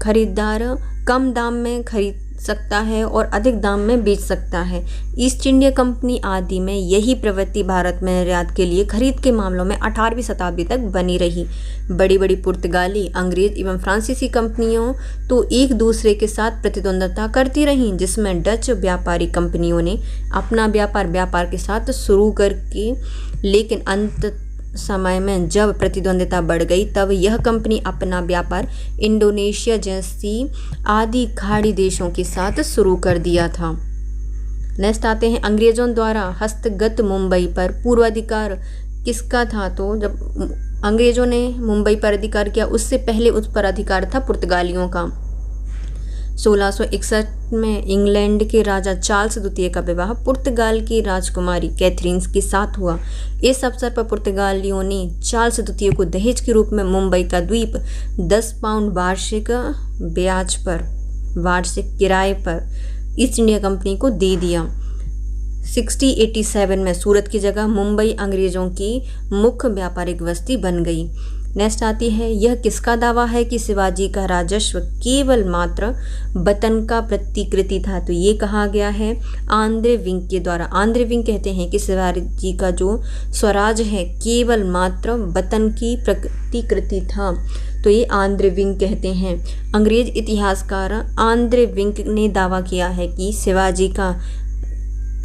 Speaker 1: खरीदार कम दाम में खरीद सकता है और अधिक दाम में बेच सकता है। ईस्ट इंडिया कंपनी आदि में यही प्रवृत्ति भारत में निर्यात के लिए खरीद के मामलों में 18वीं शताब्दी तक बनी रही। बड़ी बड़ी पुर्तगाली, अंग्रेज एवं फ्रांसीसी कंपनियों तो एक दूसरे के साथ प्रतिद्वंद्विता करती रहीं, जिसमें डच व्यापारी कंपनियों ने अपना व्यापार के साथ शुरू करके, लेकिन अंत समय में जब प्रतिद्वंदिता बढ़ गई तब यह कंपनी अपना व्यापार इंडोनेशिया जैसी आदि खाड़ी देशों के साथ शुरू कर दिया था। नेक्स्ट आते हैं अंग्रेजों द्वारा हस्तगत मुंबई पर पूर्वाधिकार किसका था, तो जब अंग्रेजों ने मुंबई पर अधिकार किया उससे पहले उस पर अधिकार था पुर्तगालियों का। 1661 में इंग्लैंड के राजा चार्ल्स द्वितीय का विवाह पुर्तगाल की राजकुमारी कैथरीन के साथ हुआ। इस अवसर पर पुर्तगालियों ने चार्ल्स द्वितीय को दहेज के रूप में मुंबई का द्वीप 10 पाउंड वार्षिक ब्याज पर, वार्षिक किराए पर ईस्ट इंडिया कंपनी को दे दिया। 1687 में सूरत की जगह मुंबई अंग्रेजों की मुख्य व्यापारिक बस्ती बन गई। नेक्स्ट आती है, यह किसका दावा है कि शिवाजी का राजस्व केवल मात्र वतन का प्रतिकृति था, तो ये कहा गया है आंद्रे विंक के द्वारा। आंद्रे विंक कहते हैं कि शिवाजी का जो स्वराज है केवल मात्र वतन की प्रतिकृति था, तो ये आंद्रे विंक कहते हैं। अंग्रेज इतिहासकार आंद्रे विंक ने दावा किया है कि शिवाजी का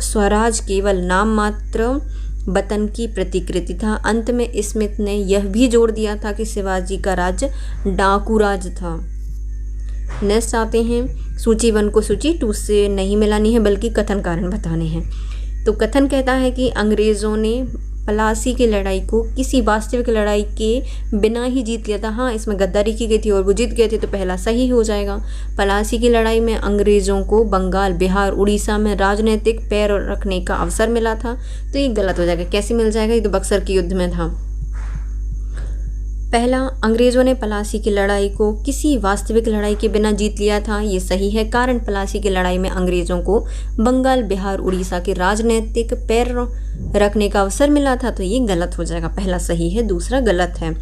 Speaker 1: स्वराज केवल नाम मात्र वतन की प्रतिकृति था। अंत में स्मिथ ने यह भी जोड़ दिया था कि शिवाजी का राज्य डाकू राज था। नेक्स्ट आते हैं, सूची 1 को सूची 2 से नहीं मिलानी है बल्कि कथन कारण बताने हैं। तो कथन कहता है कि अंग्रेज़ों ने प्लासी की लड़ाई को किसी वास्तविक लड़ाई के बिना ही जीत लिया था। हाँ, इसमें गद्दारी की गई थी और वो जीत गए थे, तो पहला सही हो जाएगा। प्लासी की लड़ाई में अंग्रेज़ों को बंगाल, बिहार, उड़ीसा में राजनीतिक पैर रखने का अवसर मिला था, तो ये गलत हो जाएगा। कैसे मिल जाएगा, ये तो बक्सर के युद्ध में था। पहला, अंग्रेज़ों ने प्लासी की लड़ाई को किसी वास्तविक लड़ाई के बिना जीत लिया था। ये सही है, कारण प्लासी की लड़ाई में अंग्रेज़ों को बंगाल, बिहार, उड़ीसा के राजनीतिक पैर रखने का अवसर मिला था, तो ये गलत हो जाएगा। पहला सही है, दूसरा गलत है।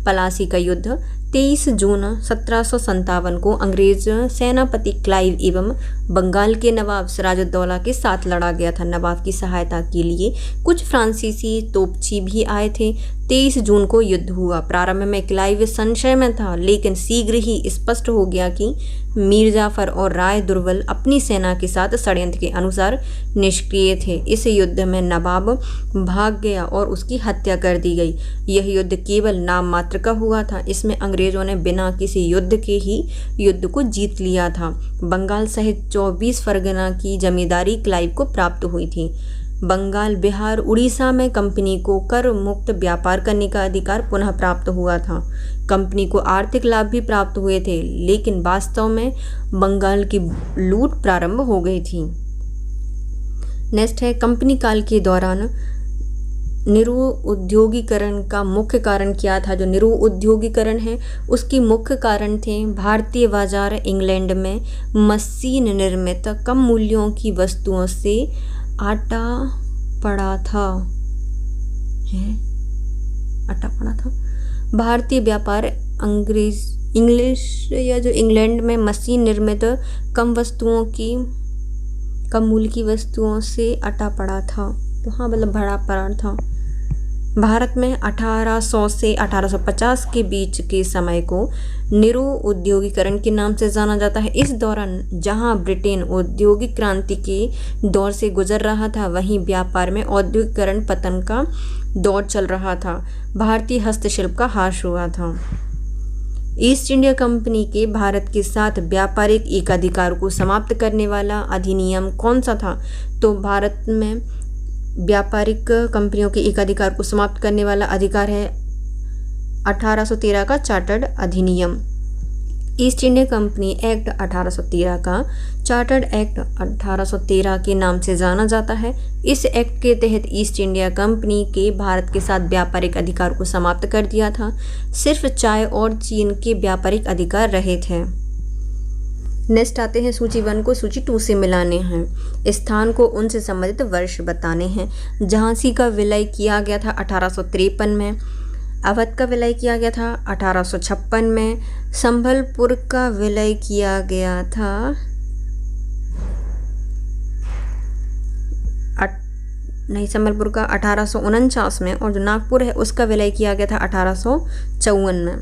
Speaker 1: प्लासी का युद्ध 23 जून 1757 को अंग्रेज सेनापति क्लाइव एवं बंगाल के नवाब सिराजुद्दौला के साथ लड़ा गया था। नवाब की सहायता के लिए कुछ फ्रांसीसी तोपची भी आए थे। 23 जून को युद्ध हुआ। प्रारंभ में क्लाइव संशय में था, लेकिन शीघ्र ही स्पष्ट हो गया कि मीर जाफर और राय दुर्बल अपनी सेना के साथ षड्यंत्र के अनुसार निष्क्रिय थे। इस युद्ध में नवाब भाग गया और उसकी हत्या कर दी गई। यह युद्ध केवल नाम मात्र का हुआ था। इसमें अंग्रेजों ने बिना किसी युद्ध के ही युद्ध को जीत लिया था। बंगाल सहित 24 फरगना की जमींदारी क्लाइव को प्राप्त हुई थी। बंगाल, बिहार, उड़ीसा में कंपनी को कर मुक्त व्यापार करने का अधिकार पुनः प्राप्त हुआ था। कंपनी को आर्थिक लाभ भी प्राप्त हुए थे, लेकिन वास्तव में बंगाल की लूट प्रारंभ हो गई थी। नेक्स्ट है, कंपनी काल के दौरान निरुद्योगीकरण का मुख्य कारण क्या था। जो निरुद्योगीकरण है उसकी मुख्य कारण थे भारतीय बाजार इंग्लैंड में मशीन निर्मित कम मूल्यों की वस्तुओं से आटा पड़ा था। भारतीय व्यापार इंग्लिश या जो इंग्लैंड में मशीन निर्मित कम मूल्य की वस्तुओं से आटा पड़ा था। तो हाँ, मतलब बड़ा पड़ा था। भारत में 1800 से 1850 के बीच के समय को निरुद्योगीकरण के नाम से जाना जाता है। इस दौरान जहां ब्रिटेन औद्योगिक क्रांति के दौर से गुजर रहा था, वहीं व्यापार में औद्योगिकरण पतन का दौर चल रहा था। भारतीय हस्तशिल्प का ह्रास हुआ था। ईस्ट इंडिया कंपनी के भारत के साथ व्यापारिक एकाधिकार को समाप्त करने वाला अधिनियम कौन सा था। तो भारत में व्यापारिक कंपनियों के एकाधिकार को समाप्त करने वाला अधिकार है 1813 का चार्टर्ड अधिनियम। ईस्ट इंडिया कंपनी एक्ट 1813 का चार्टर्ड एक्ट 1813 के नाम से जाना जाता है। इस एक्ट के तहत ईस्ट इंडिया कंपनी के भारत के साथ व्यापारिक अधिकार को समाप्त कर दिया था। सिर्फ चाय और चीन के व्यापारिक अधिकार रहे थे। नेक्स्ट आते हैं, सूची 1 को सूची 2 से मिलाने हैं। स्थान को उनसे संबंधित वर्ष बताने हैं। झांसी का विलय किया गया था 1853 में। अवध का विलय किया गया था 1856 में। संबलपुर का विलय किया गया था संबलपुर का 1849 में, और जो नागपुर है उसका विलय किया गया था 1854 में।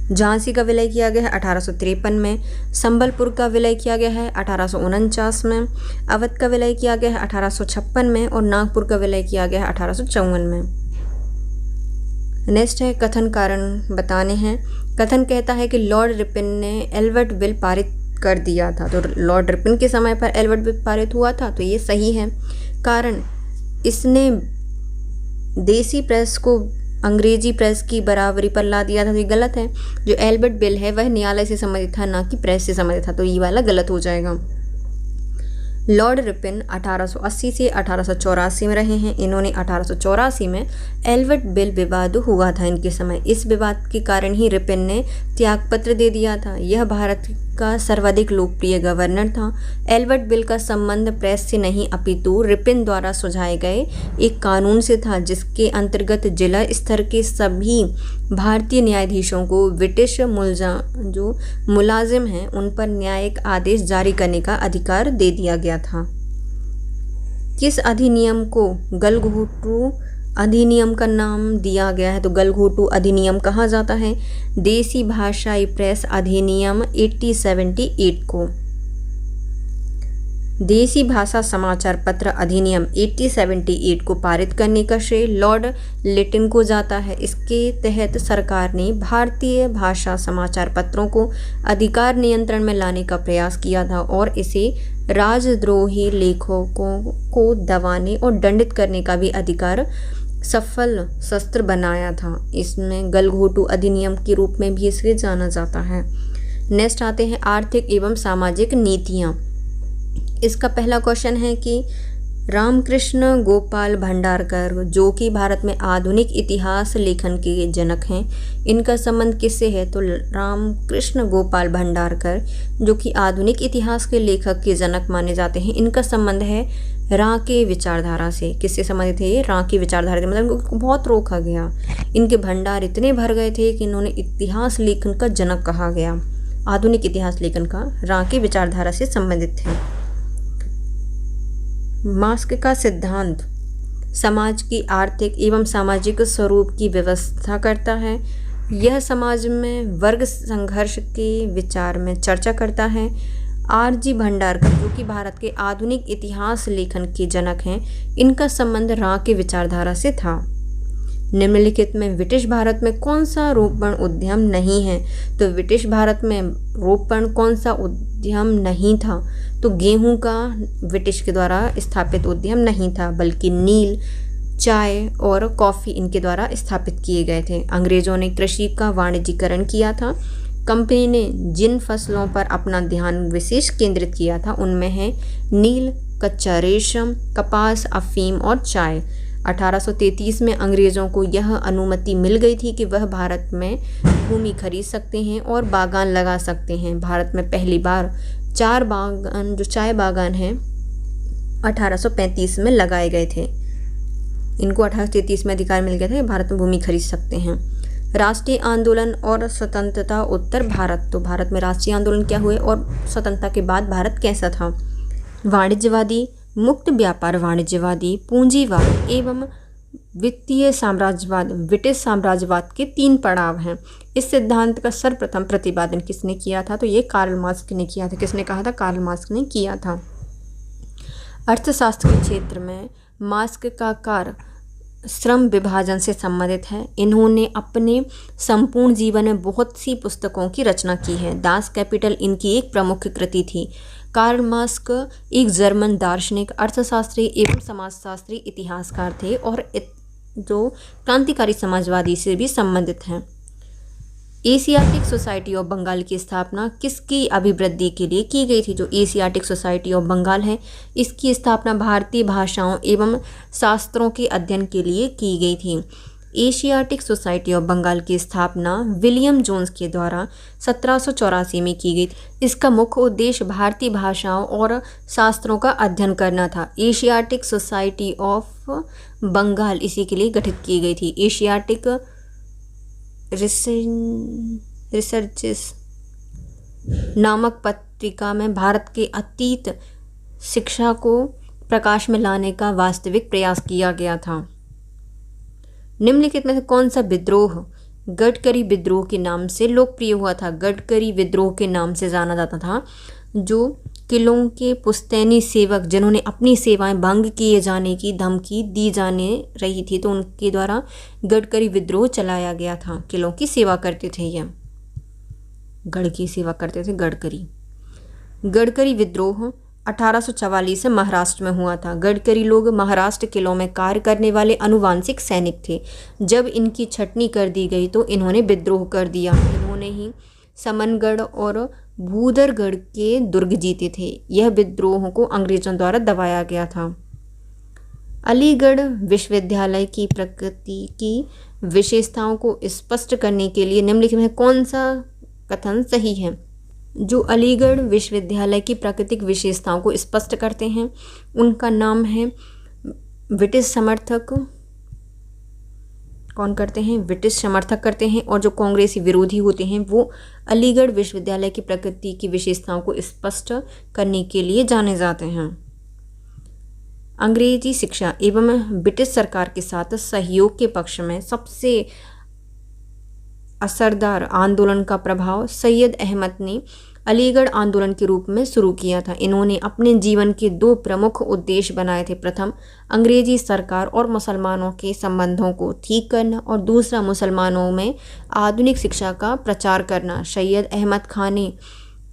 Speaker 1: झांसी का विलय किया गया है 1853 में। संबलपुर का विलय किया गया है 1849 में। अवध का विलय किया गया है 1856 में और नागपुर का विलय किया गया है 1854 में। नेक्स्ट है, कथन कारण बताने हैं। कथन कहता है कि लॉर्ड रिपन ने एल्बर्ट बिल पारित कर दिया था। तो लॉर्ड रिपन के समय पर एल्बर्ट बिल पारित हुआ था, तो ये सही है। कारण इसने देसी प्रेस को अंग्रेजी प्रेस की बराबरी पर ला दिया था, तो ये गलत है। जो एल्बर्ट बिल है वह न्यायालय से संबंधित था, ना कि प्रेस से संबंधित था, तो ये वाला गलत हो जाएगा। लॉर्ड रिपन 1880 से 1884 में रहे हैं। इन्होंने 1884 में एल्बर्ट बिल विवाद हुआ था इनके समय। इस विवाद के कारण ही रिपन ने त्यागपत्र दे दिया था। यह भारत का सर्वाधिक लोकप्रिय गवर्नर था। एल्बर्ट बिल का संबंध प्रेस से नहीं अपितु रिपन द्वारा सुझाए गए एक कानून से था, जिसके अंतर्गत जिला स्तर के सभी भारतीय न्यायाधीशों को ब्रिटिश जो मुलाजिम हैं उन पर न्यायिक आदेश जारी करने का अधिकार दे दिया गया था। किस अधिनियम को गलघोटू अधिनियम का नाम दिया गया है। तो गलघोटू अधिनियम कहा जाता है देसी भाषाई प्रेस अधिनियम 1878 को। देसी भाषा समाचार पत्र अधिनियम 1878 को पारित करने का श्रेय लॉर्ड लिटिन को जाता है। इसके तहत सरकार ने भारतीय भाषा समाचार पत्रों को अधिकार नियंत्रण में लाने का प्रयास किया था और इसे राजद्रोही लेखकों को दबाने और दंडित करने का भी अधिकार सफल शस्त्र बनाया था। इसमें गलघोटू अधिनियम के रूप में भी इसे जाना जाता है। नेक्स्ट आते हैं आर्थिक एवं सामाजिक नीतियाँ। इसका पहला क्वेश्चन है कि रामकृष्ण गोपाल भंडारकर, जो कि भारत में आधुनिक इतिहास लेखन के जनक हैं, इनका संबंध किससे है? तो रामकृष्ण गोपाल भंडारकर, जो कि आधुनिक इतिहास के लेखक के जनक माने जाते हैं, इनका संबंध है रांके विचारधारा से। किससे संबंधित है ये? रांके विचारधारा से। मतलब इनको बहुत रोका गया, इनके भंडार इतने भर गए थे कि इन्होंने इतिहास लेखन का जनक कहा गया। आधुनिक इतिहास लेखन का रांके विचारधारा से संबंधित है। मार्क्स का सिद्धांत समाज की आर्थिक एवं सामाजिक स्वरूप की व्यवस्था करता है। यह समाज में वर्ग संघर्ष के विचार में चर्चा करता है। आर.जी. भंडारकर, जो कि भारत के आधुनिक इतिहास लेखन के जनक हैं, इनका संबंध रांके विचारधारा से था। निम्नलिखित में ब्रिटिश भारत में कौन सा रोपण उद्यम नहीं है? तो ब्रिटिश भारत में रोपण कौन सा उद्यम नहीं था? तो गेहूं का ब्रिटिश के द्वारा स्थापित उद्यम नहीं था, बल्कि नील, चाय और कॉफ़ी इनके द्वारा स्थापित किए गए थे। अंग्रेज़ों ने कृषि का वाणिज्यीकरण किया था। कंपनी ने जिन फसलों पर अपना ध्यान विशेष केंद्रित किया था उनमें है नील, कच्चा रेशम, कपास, अफीम और चाय। 1833 में अंग्रेज़ों को यह अनुमति मिल गई थी कि वह भारत में भूमि खरीद सकते हैं और बागान लगा सकते हैं। भारत में पहली बार 4 बागान, जो चाय बागान हैं, 1835 में लगाए गए थे। इनको 1833 में अधिकार मिल गया था कि भारत में भूमि खरीद सकते हैं। राष्ट्रीय आंदोलन और स्वतंत्रता उत्तर भारत। तो भारत में राष्ट्रीय आंदोलन क्या हुए और स्वतंत्रता के बाद भारत कैसा था? वाणिज्यवादी, मुक्त व्यापार वाणिज्यवादी, पूंजीवाद एवं वित्तीय साम्राज्यवाद, ब्रिटिश साम्राज्यवाद के 3 पड़ाव हैं। इस सिद्धांत का सर्वप्रथम प्रतिपादन किसने किया था? तो ये कार्ल मार्क्स ने किया था। किसने कहा था? कार्ल मार्क्स ने किया था। अर्थशास्त्र के क्षेत्र में मार्क्स का कार्य श्रम विभाजन से संबंधित है। इन्होंने अपने संपूर्ण जीवन में बहुत सी पुस्तकों की रचना की है। दास कैपिटल इनकी एक प्रमुख कृति थी। कार्ल मार्क्स एक जर्मन दार्शनिक, अर्थशास्त्री एवं समाजशास्त्री इतिहासकार थे और जो क्रांतिकारी समाजवादी से भी संबंधित हैं। एशियाटिक सोसाइटी ऑफ बंगाल की स्थापना किसकी अभिवृद्धि के लिए की गई थी? जो एशियाटिक सोसाइटी ऑफ बंगाल है, इसकी स्थापना भारतीय भाषाओं एवं शास्त्रों के अध्ययन के लिए की गई थी। एशियाटिक सोसाइटी ऑफ बंगाल की स्थापना विलियम जोन्स के द्वारा 1784 में की गई थी। इसका मुख्य उद्देश्य भारतीय भाषाओं और शास्त्रों का अध्ययन करना था। एशियाटिक सोसाइटी ऑफ बंगाल इसी के लिए गठित की गई थी। एशियाटिक रिसर्चेस नामक पत्रिका में भारत के अतीत शिक्षा को प्रकाश में लाने का वास्तविक प्रयास किया गया था। निम्नलिखित में से कौन सा विद्रोह गडकरी विद्रोह के नाम से लोकप्रिय हुआ था? गडकरी विद्रोह के नाम से जाना जाता था। जो किलों के पुश्तैनी सेवक, जिन्होंने अपनी सेवाएं भंग किए जाने की धमकी दी जाने रही थी, तो उनके द्वारा गडकरी विद्रोह चलाया गया था। किलों की सेवा करते थे, यह गढ़ की सेवा करते थे। गडकरी विद्रोह 1844 से महाराष्ट्र में हुआ था। गडकरी लोग महाराष्ट्र किलों में कार्य करने वाले अनुवांशिक सैनिक थे। जब इनकी छटनी कर दी गई तो इन्होंने विद्रोह कर दिया। इन्होंने ही समनगढ़ और भूदरगढ़ के दुर्ग जीते थे। यह विद्रोह को अंग्रेजों द्वारा दबाया गया था। अलीगढ़ विश्वविद्यालय की प्रकृति की विशेषताओं को स्पष्ट करने के लिए निम्नलिखित में कौन सा कथन सही है? जो अलीगढ़ विश्वविद्यालय की प्राकृतिक विशेषताओं को स्पष्ट करते हैं उनका नाम है ब्रिटिश समर्थक। कौन करते हैं? ब्रिटिश समर्थक करते हैं। और जो कांग्रेसी विरोधी होते हैं वो अलीगढ़ विश्वविद्यालय की प्रकृति की विशेषताओं को स्पष्ट करने के लिए जाने जाते हैं। अंग्रेजी शिक्षा एवं ब्रिटिश सरकार के साथ सहयोग के पक्ष में सबसे असरदार आंदोलन का प्रभाव सैयद अहमद ने अलीगढ़ आंदोलन के रूप में शुरू किया था। इन्होंने अपने जीवन के 2 प्रमुख उद्देश्य बनाए थे। प्रथम, अंग्रेजी सरकार और मुसलमानों के संबंधों को ठीक करना और दूसरा, मुसलमानों में आधुनिक शिक्षा का प्रचार करना। सैयद अहमद खान ने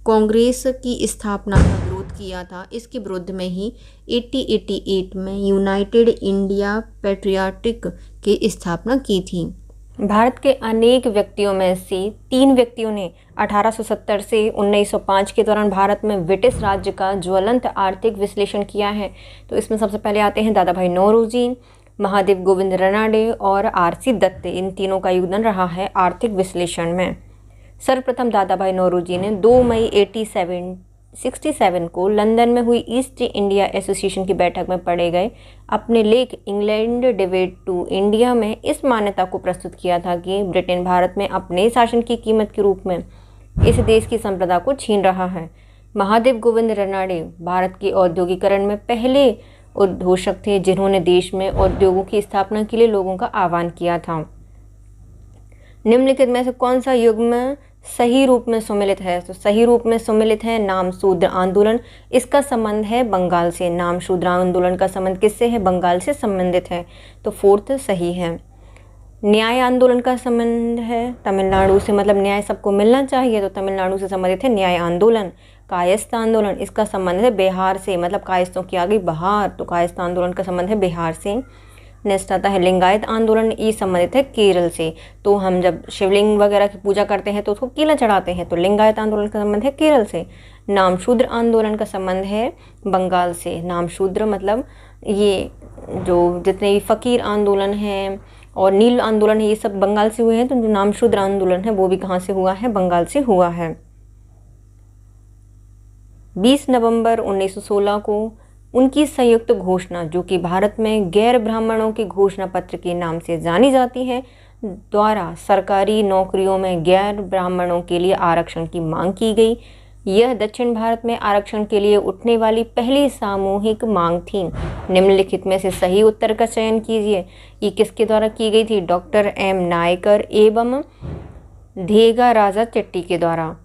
Speaker 1: कांग्रेस की स्थापना का विरोध किया था। इसके विरुद्ध में ही 1888 में यूनाइटेड इंडिया पैट्रियाटिक की स्थापना की थी। भारत के अनेक व्यक्तियों में से 3 व्यक्तियों ने 1870 से 1905 के दौरान भारत में ब्रिटिश राज्य का ज्वलंत आर्थिक विश्लेषण किया है। तो इसमें सबसे पहले आते हैं दादा भाई नौरोजी, महादेव गोविंद रनाडे और आरसी दत्त। इन तीनों का योगदान रहा है आर्थिक विश्लेषण में। सर्वप्रथम दादा भाई नौरोजी ने 2 मई 1867 को लंदन में हुई ईस्ट इंडिया एसोसिएशन की बैठक में पढ़े गए अपने लेख इंग्लैंड डिबेट टू इंडिया में इस मान्यता को प्रस्तुत किया था कि ब्रिटेन भारत में अपने शासन की कीमत के रूप में इस देश की संप्रदा को छीन रहा है। महादेव गोविंद रनाडे भारत के औद्योगिकरण में पहले उद्घोषक थे जिन्होंने देश में उद्योगों की स्थापना के लिए लोगों का आह्वान किया था। निम्नलिखित में से कौन सा युग्म सही रूप में सुमिलित है? तो सही रूप में सुमिलित है नाम शूद्र आंदोलन। इसका संबंध है बंगाल से। नाम शूद्र आंदोलन का संबंध किससे है? बंगाल से संबंधित है। तो 4th सही है। न्याय आंदोलन का संबंध है तमिलनाडु से, मतलब न्याय सबको मिलना चाहिए, तो तमिलनाडु से संबंधित है न्याय आंदोलन। कायस्थ आंदोलन, इसका संबंध है बिहार से, मतलब कायस्थों की आ गई बहार, तो कायस्थ आंदोलन का संबंध है बिहार से। नेक्स्ट आता है लिंगायत आंदोलन, ये संबंधित है केरल से। तो हम जब शिवलिंग वगैरह की पूजा करते हैं तो उसको केला चढ़ाते हैं, तो लिंगायत आंदोलन का संबंध है केरल से। नाम शूद्र आंदोलन का संबंध है बंगाल से। नाम शूद्र मतलब ये जो जितने भी फकीर आंदोलन हैं और नील आंदोलन है, ये सब बंगाल से हुए हैं। तो जो नाम शूद्र आंदोलन है वो भी कहाँ से हुआ है? बंगाल से हुआ है। 20 नवंबर 1916 को उनकी संयुक्त घोषणा, जो कि भारत में गैर ब्राह्मणों के घोषणा पत्र के नाम से जानी जाती है, द्वारा सरकारी नौकरियों में गैर ब्राह्मणों के लिए आरक्षण की मांग की गई। यह दक्षिण भारत में आरक्षण के लिए उठने वाली पहली सामूहिक मांग थी। निम्नलिखित में से सही उत्तर का चयन कीजिए। ये किसके द्वारा की गई थी? डॉक्टर एम नायकर एवं धेगा राजा चेट्टी के द्वारा।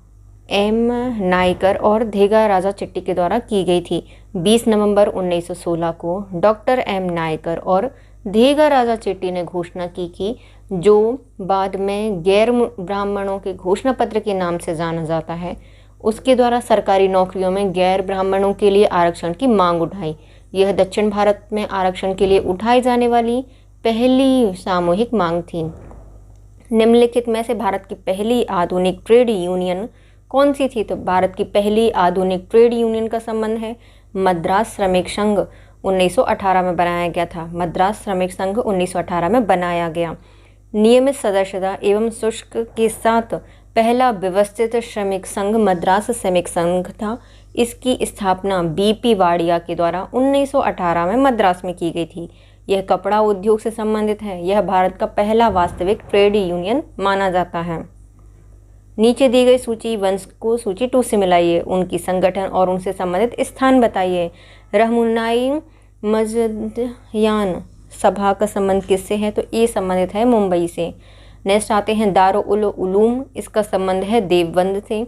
Speaker 1: एम नायकर और धेगा राजा चेट्टी के द्वारा की गई थी। 20 नवंबर 1916 को डॉक्टर एम नायकर और धेगा राजा चेट्टी ने घोषणा की कि जो बाद में गैर ब्राह्मणों के घोषणा पत्र के नाम से जाना जाता है, उसके द्वारा सरकारी नौकरियों में गैर ब्राह्मणों के लिए आरक्षण की मांग उठाई। यह दक्षिण भारत में आरक्षण के लिए उठाई जाने वाली पहली सामूहिक मांग थी। निम्नलिखित में से भारत की पहली आधुनिक ट्रेड यूनियन कौन सी थी? तो भारत की पहली आधुनिक ट्रेड यूनियन का संबंध है मद्रास श्रमिक संघ, 1918 में बनाया गया था। मद्रास श्रमिक संघ 1918 में बनाया गया। नियमित सदस्यता एवं शुल्क के साथ पहला व्यवस्थित श्रमिक संघ मद्रास श्रमिक संघ था। इसकी स्थापना बीपी वाडिया के द्वारा 1918 में मद्रास में की गई थी। यह कपड़ा उद्योग से संबंधित है। यह भारत का पहला वास्तविक ट्रेड यूनियन माना जाता है। नीचे दी गई सूची वंश को सूची 2 से मिलाइए। उनकी संगठन और उनसे संबंधित स्थान बताइए। रहमुन्नाई मजदयान सभा का संबंध किससे है? तो ये संबंधित है मुंबई से। नेक्स्ट आते हैं दारुल उलूम, इसका संबंध है देवबंद से।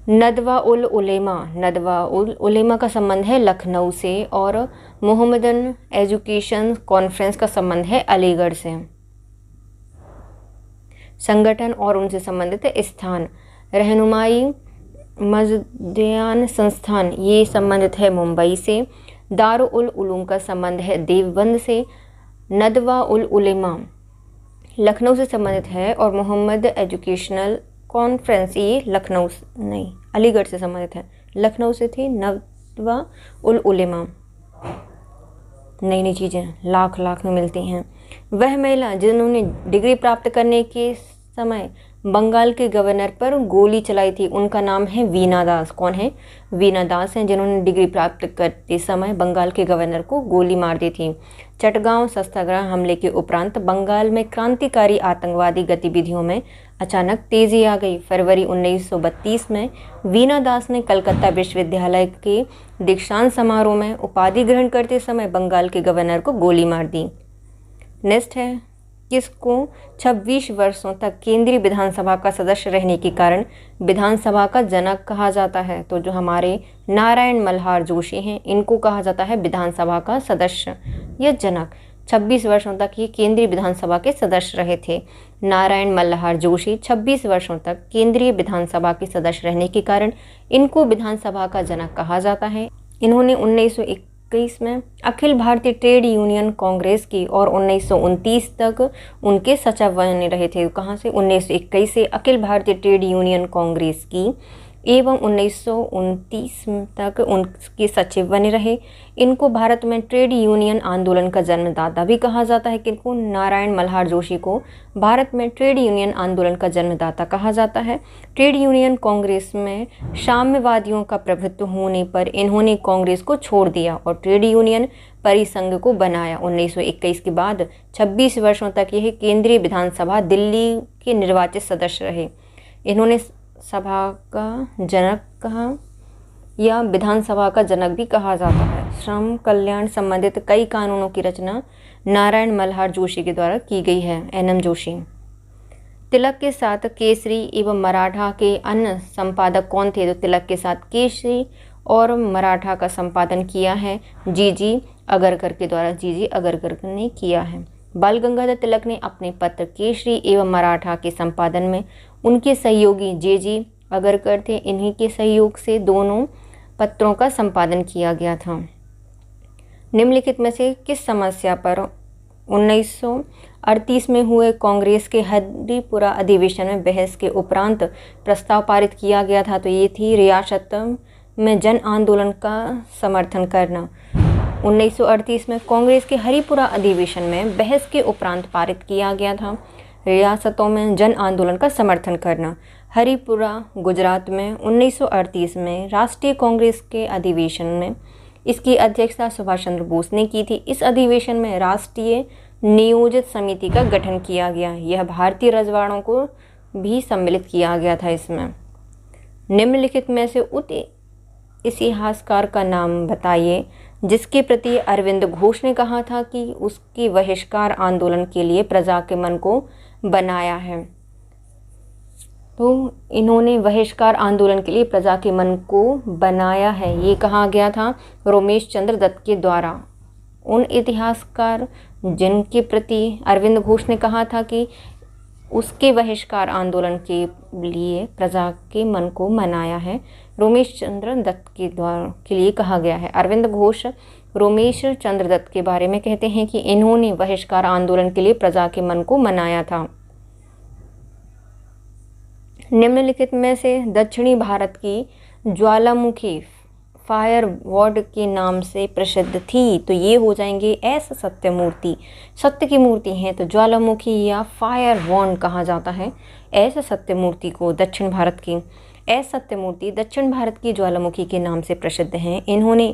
Speaker 1: नदवा उल उलेमा का संबंध है लखनऊ से। और मोहम्मदन एजुकेशन कॉन्फ्रेंस का संबंध है अलीगढ़ से। संगठन और उनसे संबंधित स्थान, रहनुमाई मजदयान संस्थान, ये संबंधित है मुंबई से। दारुल उलूम का संबंध है देवबंद से। नदवा उल उलेमा लखनऊ से संबंधित है। और मोहम्मद एजुकेशनल कॉन्फ्रेंस ये लखनऊ नहीं अलीगढ़ से संबंधित है। लखनऊ से थी नदवा उल उलेमा। नई नई चीज़ें लाख लाख में मिलती हैं। वह महिला जिन्होंने डिग्री प्राप्त करने के समय बंगाल के गवर्नर पर गोली चलाई थी, उनका नाम है वीना दास। कौन है? वीना दास हैं, जिन्होंने डिग्री प्राप्त करते समय बंगाल के गवर्नर को गोली मार दी थी। चटगांव सत्याग्रह हमले के उपरांत बंगाल में क्रांतिकारी आतंकवादी गतिविधियों में अचानक तेजी आ गई। फरवरी 1932 में वीना दास ने कलकत्ता विश्वविद्यालय के दीक्षांत समारोह में उपाधि ग्रहण करते समय बंगाल के गवर्नर को गोली मार दी। नेक्स्ट है किसको 26 वर्षों तक केंद्रीय विधानसभा का सदस्य रहने के कारण विधानसभा का जनक कहा जाता है? तो जो हमारे नारायण मल्हार जोशी हैं, इनको कहा जाता है विधानसभा का सदस्य या जनक। 26 वर्षों तक ये केंद्रीय विधानसभा के सदस्य रहे थे। नारायण मल्हार जोशी 26 वर्षों तक केंद्रीय विधानसभा के सदस्य रहने के कारण इनको विधानसभा का जनक कहा जाता है। इन्होंने 1921 में अखिल भारतीय ट्रेड यूनियन कांग्रेस की और 1929 तक उनके सचिव बने रहे थे। कहाँ से? 1921 से अखिल भारतीय ट्रेड यूनियन कांग्रेस की एवं 1929 तक उनके सचिव बने रहे। इनको भारत में ट्रेड यूनियन आंदोलन का जन्मदाता भी कहा जाता है। किनको? नारायण मल्हार जोशी को भारत में ट्रेड यूनियन आंदोलन का जन्मदाता कहा जाता है। ट्रेड यूनियन कांग्रेस में साम्यवादियों का प्रभुत्व होने पर इन्होंने कांग्रेस को छोड़ दिया और ट्रेड यूनियन परिसंघ को बनाया। 1921 के बाद 26 वर्षों तक यह केंद्रीय विधानसभा दिल्ली के निर्वाचित सदस्य रहे। इन्होंने सभा का जनक कहा या विधानसभा का जनक भी कहा जाता है। श्रम कल्याण संबंधित कई कानूनों की रचना नारायण मल्हार जोशी के द्वारा की गई है। NM जोशी। तिलक के साथ केसरी एवं मराठा के अन्य संपादक कौन थे? तो तिलक के साथ केसरी और मराठा का संपादन किया है GG अगरकर के द्वारा। GG अगरकर ने किया है। बाल गंगाधर तिलक ने अपने पत्र केसरी एवं मराठा के संपादन में उनके सहयोगी JG अगरकर थे। इन्हीं के सहयोग से दोनों पत्रों का संपादन किया गया था। निम्नलिखित में से किस समस्या पर 1938 में हुए कांग्रेस के हरिपुरा अधिवेशन में बहस के उपरांत प्रस्ताव पारित किया गया था? तो ये थी रियासत में जन आंदोलन का समर्थन करना। 1938 में कांग्रेस के हरिपुरा अधिवेशन में बहस के उपरांत पारित किया गया था रियासतों में जन आंदोलन का समर्थन करना। हरिपुरा गुजरात में 1938 में राष्ट्रीय कांग्रेस के अधिवेशन में इसकी अध्यक्षता सुभाष चंद्र बोस ने की थी। इस अधिवेशन में राष्ट्रीय नियोजित समिति का गठन किया गया। यह भारतीय रजवाड़ों को भी सम्मिलित किया गया था। इसमें निम्नलिखित में से उस इतिहासकार का नाम बताइए जिसके प्रति अरविंद घोष ने कहा था कि उसकी बहिष्कार आंदोलन के लिए प्रजा के मन को बनाया है। तो इन्होंने बहिष्कार आंदोलन के लिए प्रजा के मन को बनाया है, ये कहा गया था रोमेश चंद्र दत्त के द्वारा। उन इतिहासकार जिनके प्रति अरविंद घोष ने कहा था कि उसके बहिष्कार आंदोलन के लिए प्रजा के मन को मनाया है, रोमेश चंद्र दत्त के द्वारा के लिए कहा गया है। अरविंद घोष रोमेश चंद्र दत्त के बारे में कहते हैं कि इन्होंने बहिष्कार आंदोलन के लिए प्रजा के मन को मनाया था। निम्नलिखित में से दक्षिणी भारत की ज्वालामुखी फायर वॉर्ड के नाम से प्रसिद्ध थी, तो ये हो जाएंगे एस सत्यमूर्ति। सत्य की मूर्ति हैं तो ज्वालामुखी या फायर वॉर्ड कहा जाता है एस सत्यमूर्ति को। दक्षिण भारत की एस सत्यमूर्ति दक्षिण भारत की ज्वालामुखी के नाम से प्रसिद्ध हैं। इन्होंने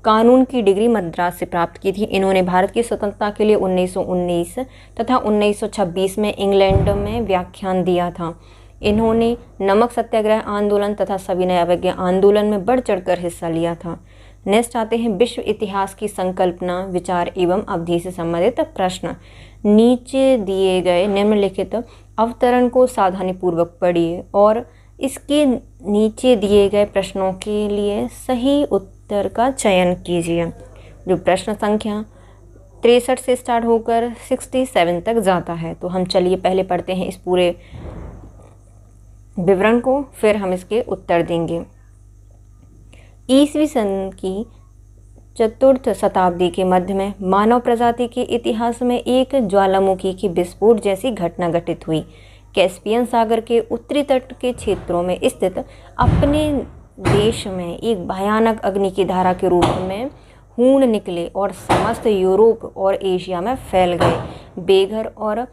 Speaker 1: कानून की डिग्री मद्रास से प्राप्त की थी। इन्होंने भारत की स्वतंत्रता के लिए 1919 तथा 1926 में इंग्लैंड में व्याख्यान दिया था। इन्होंने नमक सत्याग्रह आंदोलन तथा सविनय अवज्ञा आंदोलन में बढ़ चढ़कर हिस्सा लिया था। नेक्स्ट आते हैं विश्व इतिहास की संकल्पना, विचार एवं अवधि से संबंधित प्रश्न। नीचे दिए गए निम्नलिखित अवतरण को सावधानीपूर्वक पढ़िए और इसके नीचे दिए गए प्रश्नों के लिए सही उत्तर का चयन कीजिए। जो प्रश्न संख्या 63 से स्टार्ट होकर 67 तक जाता है। तो हम चलिए पहले पढ़ते हैं इस पूरे विवरण को, फिर हम इसके उत्तर देंगे। ईसवी सन की चतुर्थ शताब्दी के मध्य में मानव प्रजाति के इतिहास में एक ज्वालामुखी की विस्फोट जैसी घटना घटित हुई। कैस्पियन सागर के उत्तरी तट के क्षेत्रों में स्थित अपने देश में एक भयानक अग्नि की धारा के रूप में हूण निकले और समस्त यूरोप और एशिया में फैल गए। बेघर और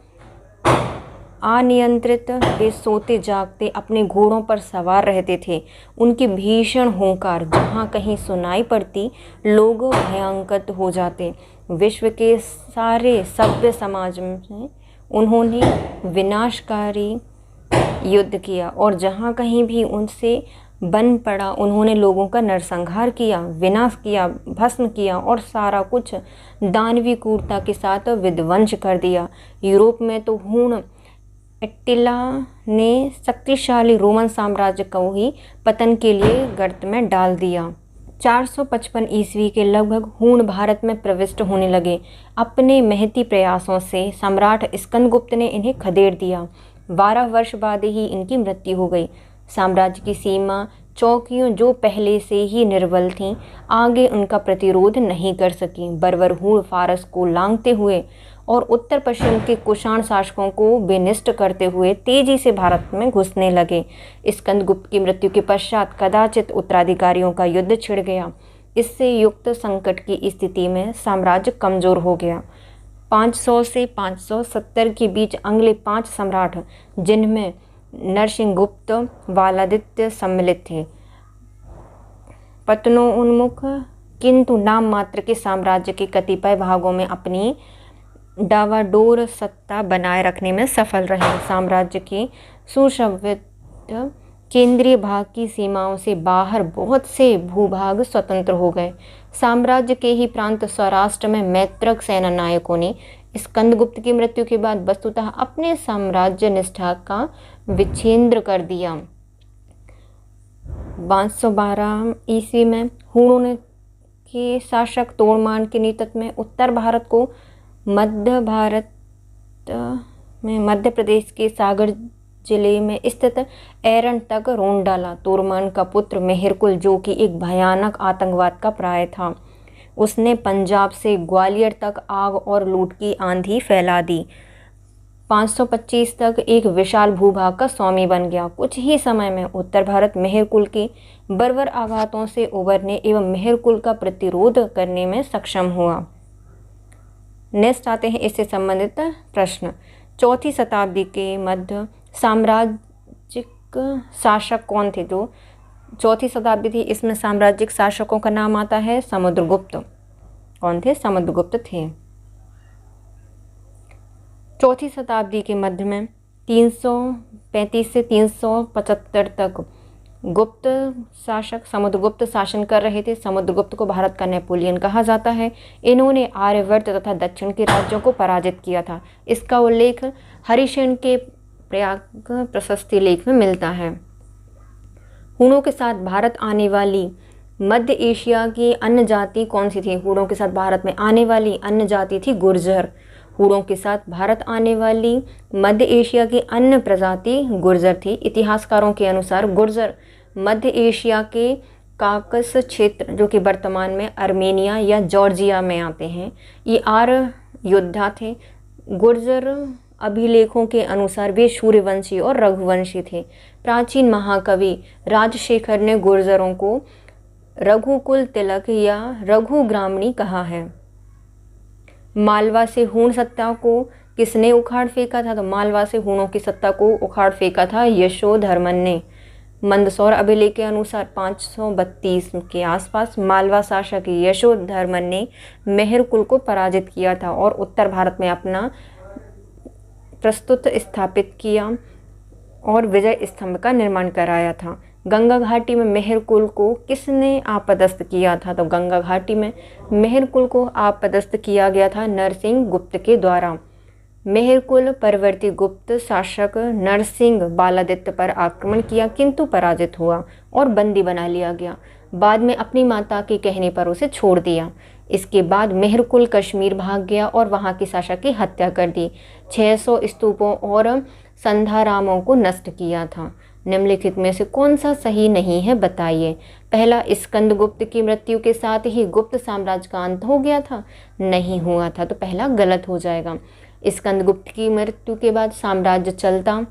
Speaker 1: अनियंत्रित वे सोते जागते अपने घोड़ों पर सवार रहते थे। उनकी भीषण हुंकार जहाँ कहीं सुनाई पड़ती लोग भयंकर हो जाते। विश्व के सारे सभ्य समाज में उन्होंने विनाशकारी युद्ध किया और जहाँ कहीं भी उनसे बन पड़ा उन्होंने लोगों का नरसंहार किया, विनाश किया, भस्म किया और सारा कुछ दानवी क्रूरता के साथ विध्वंस कर दिया। यूरोप में तो हूण एटिला ने शक्तिशाली रोमन साम्राज्य को ही पतन के लिए गर्त में डाल दिया। 455 ईस्वी के लगभग हूण भारत में प्रविष्ट होने लगे। अपने मेहनती प्रयासों से सम्राट स्कंदगुप्त ने इन्हें खदेड़ दिया। 12 वर्ष बाद ही इनकी मृत्यु हो गई। साम्राज्य की सीमा चौकियों जो पहले से ही निर्बल थीं, आगे उनका प्रतिरोध नहीं कर सकीं। बर्बरहूण फारस को लांघते हुए और उत्तर पश्चिम के कुषाण शासकों को विनिष्ट करते हुए तेजी से भारत में घुसने लगे। स्कंदगुप्त की मृत्यु के पश्चात कदाचित उत्तराधिकारियों का युद्ध छिड़ गया। इससे युक्त संकट की स्थिति में साम्राज्य कमजोर हो गया। 500 से 570 के बीच अगले 5 सम्राट, जिनमें नरसिंहगुप्त वालादित्य सम्मिलित थे, पतनोन्मुख किंतु नाम मात्र के साम्राज्य के कतिपय भागों में अपनी डावाडोल सत्ता बनाए रखने में सफल रहे। साम्राज्य के सुसंवित केंद्रीय भाग की सीमाओं से बाहर बहुत से भूभाग स्वतंत्र हो गए। साम्राज्य के ही प्रांत सौराष्ट्र में मैत्रक सेना नायकों ने स्कंदगुप्त की मृत्यु के बाद वस्तुतः अपने साम्राज्य निष्ठा का विच्छेदन कर दिया। 512 ईस्वी में हुणों के शासक तोड़मान के नेतृत्व में उत्तर भारत को मध्य प्रदेश के सागर जिले में स्थित एरन तक रोन डाला। तोड़मान का पुत्र मेहरकुल, जो कि एक भयानक आतंकवाद का पर्याय था, उसने पंजाब से ग्वालियर तक आग और लूट की आंधी फैला दी। 525 तक एक विशाल भूभाग का स्वामी बन गया। कुछ ही समय में उत्तर भारत मेहरकुल के बर्बर आघातों से उबरने एवं मेहरकुल का प्रतिरोध करने में सक्षम हुआ। नेक्स्ट आते हैं इससे संबंधित प्रश्न। 4वीं शताब्दी के मध्य साम्राज्यिक शासक कौन थे? जो 4वीं शताब्दी थी, इसमें साम्राज्यिक शासकों का नाम आता है समुद्रगुप्त। कौन थे? समुद्रगुप्त थे। 4वीं शताब्दी के मध्य में 335 से 375 तक गुप्त शासक समुद्रगुप्त शासन कर रहे थे। समुद्रगुप्त को भारत का नेपोलियन कहा जाता है। इन्होंने आर्यवर्त तथा दक्षिण के राज्यों को पराजित किया था। इसका उल्लेख हरिसेन के प्रयाग प्रशस्ति लेख में मिलता है। हुणों के साथ भारत आने वाली मध्य एशिया की अन्य जाति कौन सी थी? हुणों के साथ भारत में आने वाली अन्य जाति थी गुर्जर। हुणों के साथ भारत आने वाली मध्य एशिया की अन्य प्रजाति गुर्जर थी। इतिहासकारों के अनुसार गुर्जर मध्य एशिया के काकस क्षेत्र, जो कि वर्तमान में अर्मेनिया या जॉर्जिया में आते हैं, ये आर्य योद्धा थे। गुर्जर अभिलेखों के अनुसार वे सूर्यवंशी और रघुवंशी थे। प्राचीन महाकवि राजशेखर ने गुर्जरों को रघुकुल तिलक या रघु ग्रामणी कहा है। मालवा से हुण सत्ता को किसने उखाड़ फेंका था? तो मालवा से हुणों की सत्ता को उखाड़ फेंका था यशोधर्मन ने। मंदसौर अभिलेख के अनुसार 532 के आसपास मालवा शासक यशोधर्मन ने मेहरकुल को पराजित किया था और उत्तर भारत में अपना प्रस्तुत स्थापित किया और विजय स्तंभ का निर्माण कराया था। गंगा घाटी में मेहरकुल को किसने आपदस्थ किया था? तो गंगा घाटी में मेहरकुल को आपदस्थ किया गया था नरसिंह गुप्त के द्वारा। मेहरकुल परवर्ती गुप्त शासक नरसिंह बालादित्य पर आक्रमण किया, किंतु पराजित हुआ और बंदी बना लिया गया। बाद में अपनी माता के कहने पर उसे छोड़ दिया। इसके बाद मेहरकुल कश्मीर भाग गया और वहां के शासक की हत्या कर दी। 600 स्तूपों और संधारामों को नष्ट किया था। निम्नलिखित में से कौन सा सही नहीं है, बताइए। पहला, स्कंदगुप्त की मृत्यु के साथ ही गुप्त साम्राज्य का अंत हो गया था? नहीं हुआ था, तो पहला गलत हो जाएगा। स्कंदगुप्त की मृत्यु के बाद साम्राज्य चलता,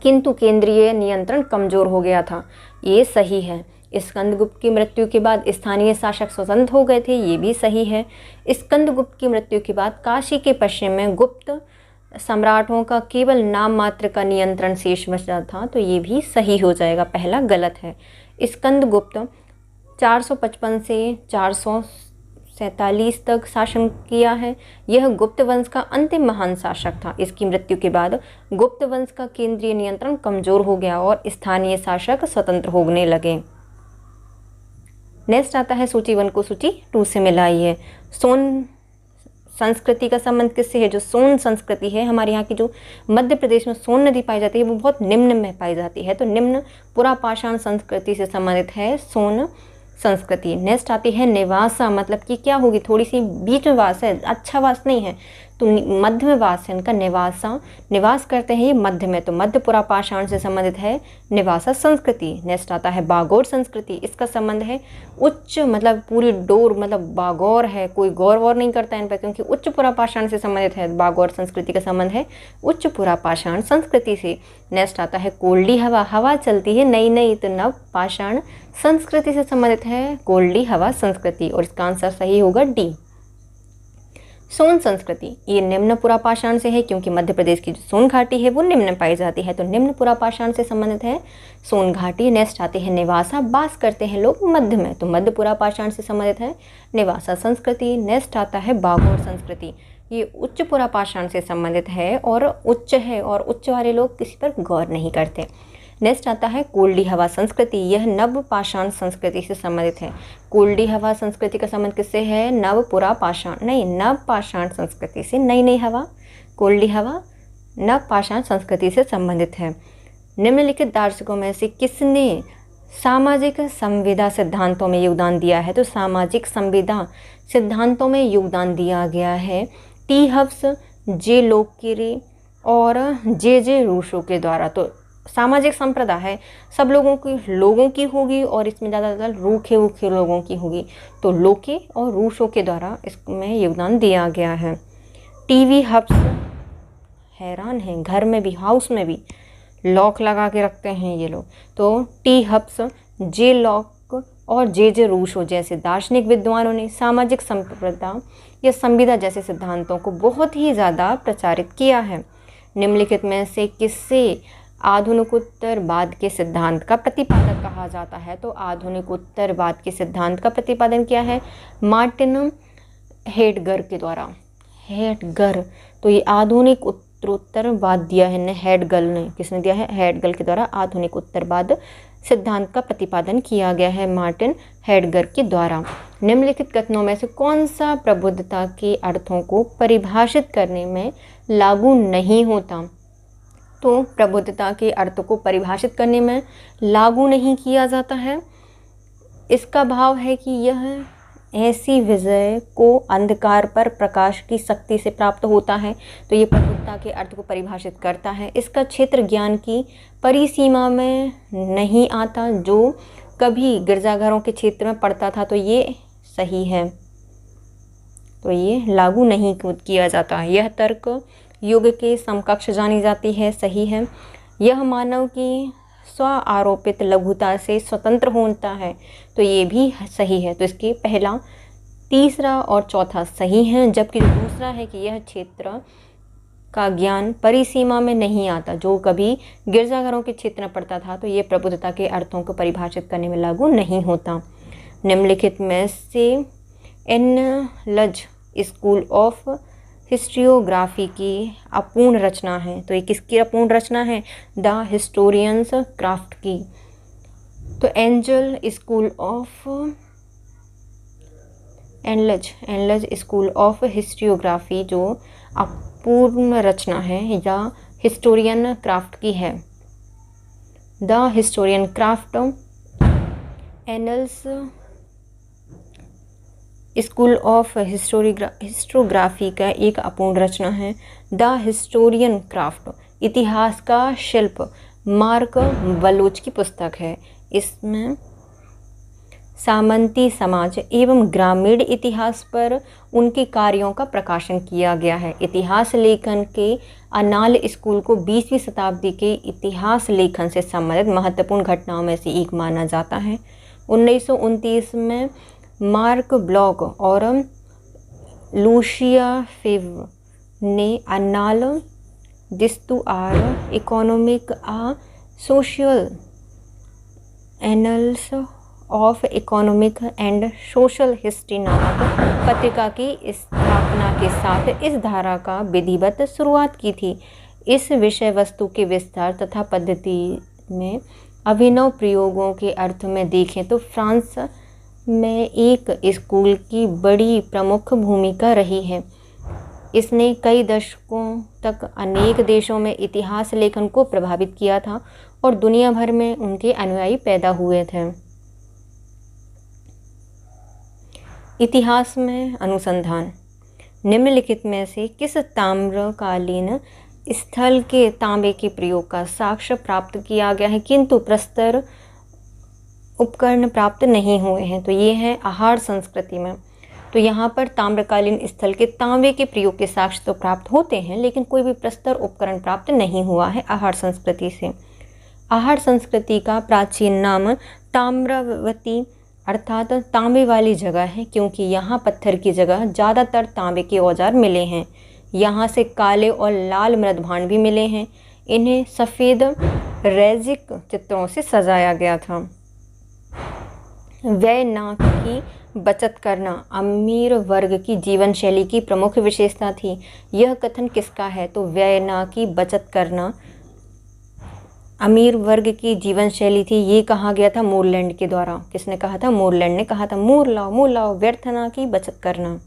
Speaker 1: किंतु केंद्रीय नियंत्रण कमजोर हो गया था, ये सही है। स्कंदगुप्त की मृत्यु के बाद स्थानीय शासक स्वतंत्र हो गए थे, ये भी सही है। स्कंदगुप्त की मृत्यु के बाद काशी के पश्चिम में गुप्त सम्राटों का केवल नाम मात्र का नियंत्रण शेष बचा था, तो ये भी सही हो जाएगा, पहला गलत है। स्कंदगुप्त 455 से 447 तक शासन किया है। यह गुप्त वंश का अंतिम महान शासक था। इसकी मृत्यु के बाद गुप्त वंश का केंद्रीय नियंत्रण कमजोर हो गया और स्थानीय शासक स्वतंत्र होने लगे। नेक्स्ट आता है सूची 1 को सूची 2 से मिलाइए। सोन संस्कृति का संबंध किससे है? जो सोन संस्कृति है, हमारे यहाँ की जो मध्य प्रदेश में सोन नदी पाई जाती है, वो बहुत निम्न में पाई जाती है, तो निम्न पुरापाषाण संस्कृति से संबंधित है सोन संस्कृति। नेक्स्ट आती है निवासा, मतलब कि क्या होगी? थोड़ी सी बीच में वास है, अच्छा वास नहीं है, तो मध्य में वास है इनका, निवास करते हैं ये मध्य में, तो मध्य पुरापाषाण से संबंधित है निवासा संस्कृति। नेक्स्ट आता है बागोर संस्कृति, इसका संबंध है उच्च, मतलब पूरी डोर, मतलब बागौर है, कोई गौर वौर नहीं करता इन पर, क्योंकि उच्च पुरापाषाण से संबंधित है। बागौर संस्कृति का संबंध है उच्च पुरापाषाण संस्कृति से। नेक्स्ट आता है कोल्डी हवा, हवा चलती है नई नई, तो नव पाषाण संस्कृति से संबंधित है कोल्डी हवा संस्कृति, और इसका आंसर सही होगा डी। सोन संस्कृति, ये निम्न पुरापाषाण से है, क्योंकि मध्य प्रदेश की जो सोन घाटी है वो निम्न में पाई जाती है, तो निम्न पुरापाषाण से संबंधित है सोन घाटी। नेक्स्ट आते हैं निवासा, वास करते हैं लोग मध्य में, तो मध्य पुरापाषाण से संबंधित है निवासा संस्कृति। नेक्स्ट आता है बागौर संस्कृति, ये उच्च पुरापाषाण से संबंधित है और उच्च है, और उच्च वाले लोग किसी पर गौर नहीं करते। नेक्स्ट आता है कोल्डी हवा संस्कृति, यह नव पाषाण संस्कृति से संबंधित है। कोल्डी हवा संस्कृति का संबंध किससे है? नव पुरापाषाण, नहीं, नव पाषाण संस्कृति से। नई नई हवा, कोल्डी हवा नव पाषाण संस्कृति से संबंधित है। निम्नलिखित दार्शनिकों में से किसने सामाजिक संविदा सिद्धांतों में योगदान दिया है? तो सामाजिक संविदा सिद्धांतों में योगदान दिया गया है टी हब्स, जे लोकेरे और जे रूसो के द्वारा। तो सामाजिक संप्रदा है, सब लोगों की होगी, और इसमें ज़्यादातर रूखे लोगों की होगी, तो लोके और रूसो के द्वारा इसमें योगदान दिया गया है। टीवी हब्स, हैरान हैं, घर में भी, हाउस में भी लॉक लगा के रखते हैं ये लोग, तो टी हब्स, जे लॉक और जे रूसो जैसे दार्शनिक विद्वानों ने सामाजिक संप्रदा या संविदा जैसे सिद्धांतों को बहुत ही ज़्यादा प्रचारित किया है। निम्नलिखित में से किससे आधुनिकोत्तरवाद के सिद्धांत का प्रतिपादक कहा जाता है? तो आधुनिकोत्तरवाद के सिद्धांत का प्रतिपादन किया है मार्टिन हेडगर के द्वारा। हेडगर, तो ये आधुनिक उत्तरोत्तरवाद दिया है ने हेडगल ने, किसने दिया है? हेडगल के द्वारा आधुनिक उत्तरवाद सिद्धांत का प्रतिपादन किया गया है मार्टिन हेडगर के द्वारा। निम्नलिखित कथनों में से कौन सा प्रबुद्धता के अर्थों को परिभाषित करने में लागू नहीं होता? तो प्रबुद्धता के अर्थ को परिभाषित करने में लागू नहीं किया जाता है। इसका भाव है कि यह ऐसी विजय को अंधकार पर प्रकाश की शक्ति से प्राप्त होता है, तो ये प्रबुद्धता के अर्थ को परिभाषित करता है। इसका क्षेत्र ज्ञान की परिसीमा में नहीं आता, जो कभी गिरजाघरों के क्षेत्र में पड़ता था, तो ये सही है, तो ये लागू नहीं किया जाता है। यह तर्क युग के समकक्ष जानी जाती है, सही है। यह मानव की स्व आरोपित लघुता से स्वतंत्र होता है, तो ये भी सही है। तो इसके पहला, तीसरा और चौथा सही है, जबकि दूसरा है कि यह क्षेत्र का ज्ञान परिसीमा में नहीं आता, जो कभी गिरजाघरों के क्षेत्र में पड़ता था, तो ये प्रबुद्धता के अर्थों को परिभाषित करने में लागू नहीं होता। निम्नलिखित में से एनलज स्कूल ऑफ हिस्ट्रियोग्राफी की अपूर्ण रचना है, तो ये किसकी अपूर्ण रचना है? द हिस्टोरियंस क्राफ्ट की। तो एनलज स्कूल ऑफ हिस्ट्रियोग्राफी जो अपूर्ण रचना है या हिस्टोरियन क्राफ्ट की है। The historian craft annuls school of historiography का एक अपूर्ण रचना है। द हिस्टोरियन क्राफ्ट इतिहास का शिल्प मार्क बलोच की पुस्तक है। इसमें सामंती समाज एवं ग्रामीण इतिहास पर उनके कार्यों का प्रकाशन किया गया है। इतिहास लेखन के अनाल स्कूल को 20वीं शताब्दी के इतिहास लेखन से संबंधित महत्वपूर्ण घटनाओं में से एक माना जाता है। 1929 में मार्क ब्लॉक और लूशिया फेव ने अन्नाल दिस्तुआर इकोनॉमिक आ सोशल annals of economic and social history नामक पत्रिका की स्थापना के साथ इस धारा का विधिवत शुरुआत की थी। इस विषय वस्तु के विस्तार तथा पद्धति में अभिनव प्रयोगों के अर्थ में देखें तो फ्रांस में एक स्कूल की बड़ी प्रमुख भूमिका रही है। इसने कई दशकों तक अनेक देशों में इतिहास लेखन को प्रभावित किया था और दुनिया भर में उनके अनुयायी पैदा हुए थे। इतिहास में अनुसंधान। निम्नलिखित में से किस ताम्रकालीन स्थल के तांबे के प्रयोग का साक्ष्य प्राप्त किया गया है किंतु प्रस्तर उपकरण प्राप्त नहीं हुए हैं? तो ये है आहार संस्कृति में। तो यहाँ पर ताम्रकालीन स्थल के तांबे के प्रयोग के साक्ष्य तो प्राप्त होते हैं, लेकिन कोई भी प्रस्तर उपकरण प्राप्त नहीं हुआ है आहार संस्कृति से। आहार संस्कृति का प्राचीन नाम ताम्रवती अर्थात तांबे वाली जगह है, क्योंकि यहाँ पत्थर की जगह ज़्यादातर तांबे के औजार मिले हैं। यहाँ से काले और लाल मृदभांड भी मिले हैं। इन्हें सफ़ेद रेजिक चित्रों से सजाया गया था। व्यय न की बचत करना अमीर वर्ग की जीवन शैली की प्रमुख विशेषता थी। यह कथन किसका है? तो व्यय न की बचत करना अमीर वर्ग की जीवन शैली थी, ये कहा गया था मोरलैंड के द्वारा। किसने कहा था? मोरलैंड ने कहा था। मूर लाओ व्यर्थ न की बचत करना।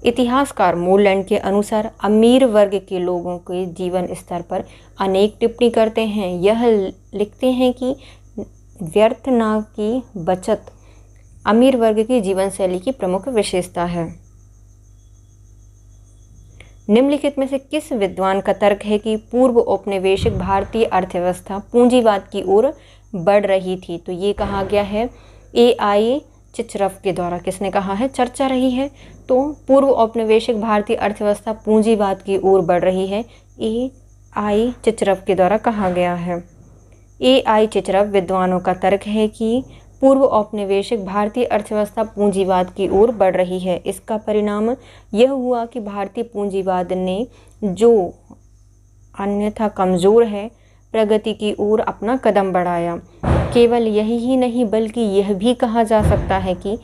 Speaker 1: इतिहासकार मोरलैंड के अनुसार अमीर वर्ग के लोगों के जीवन स्तर पर अनेक टिप्पणी करते हैं। यह लिखते हैं कि व्यर्थ न की बचत अमीर वर्ग की जीवन शैली की प्रमुख विशेषता है। निम्नलिखित में से किस विद्वान का तर्क है कि पूर्व औपनिवेशिक भारतीय अर्थव्यवस्था पूंजीवाद की ओर बढ़ रही थी? तो ये कहा गया है A.I. चिचरफ के द्वारा। किसने कहा है? चर्चा रही है। तो पूर्व औपनिवेशिक भारतीय अर्थव्यवस्था पूंजीवाद की ओर बढ़ रही है, A.I. चिचरफ के द्वारा कहा गया है। A.I. चिचरफ विद्वानों का तर्क है कि पूर्व औपनिवेशिक भारतीय अर्थव्यवस्था पूंजीवाद की ओर बढ़ रही है। इसका परिणाम यह हुआ कि भारतीय पूंजीवाद ने, जो अन्यथा कमज़ोर है, प्रगति की ओर अपना कदम बढ़ाया। केवल यही ही नहीं, बल्कि यह भी कहा जा सकता है कि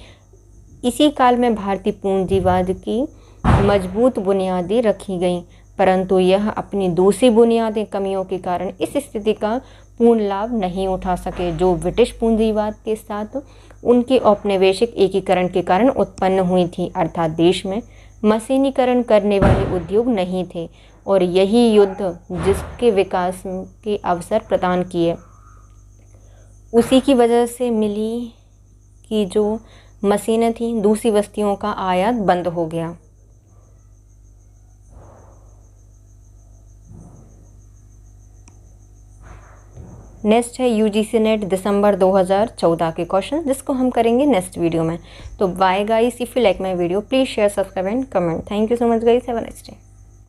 Speaker 1: इसी काल में भारतीय पूंजीवाद की मजबूत बुनियादें रखी गईं, परंतु यह अपनी दूसरी बुनियादी कमियों के कारण इस स्थिति का पूर्ण लाभ नहीं उठा सके, जो ब्रिटिश पूंजीवाद के साथ उनके औपनिवेशिक एकीकरण के कारण उत्पन्न हुई थी। अर्थात देश में मशीनीकरण करने वाले उद्योग नहीं थे, और यही युद्ध जिसके विकास के अवसर प्रदान किए, उसी की वजह से मिली कि जो मशीनें थीं, दूसरी वस्तुओं का आयात बंद हो गया। नेक्स्ट है UGC नेट दिसंबर 2014 के क्वेश्चन, जिसको हम करेंगे नेक्स्ट वीडियो में। तो bye guys, if you like my video please share, subscribe and comment. Thank you so much guys, have a nice day.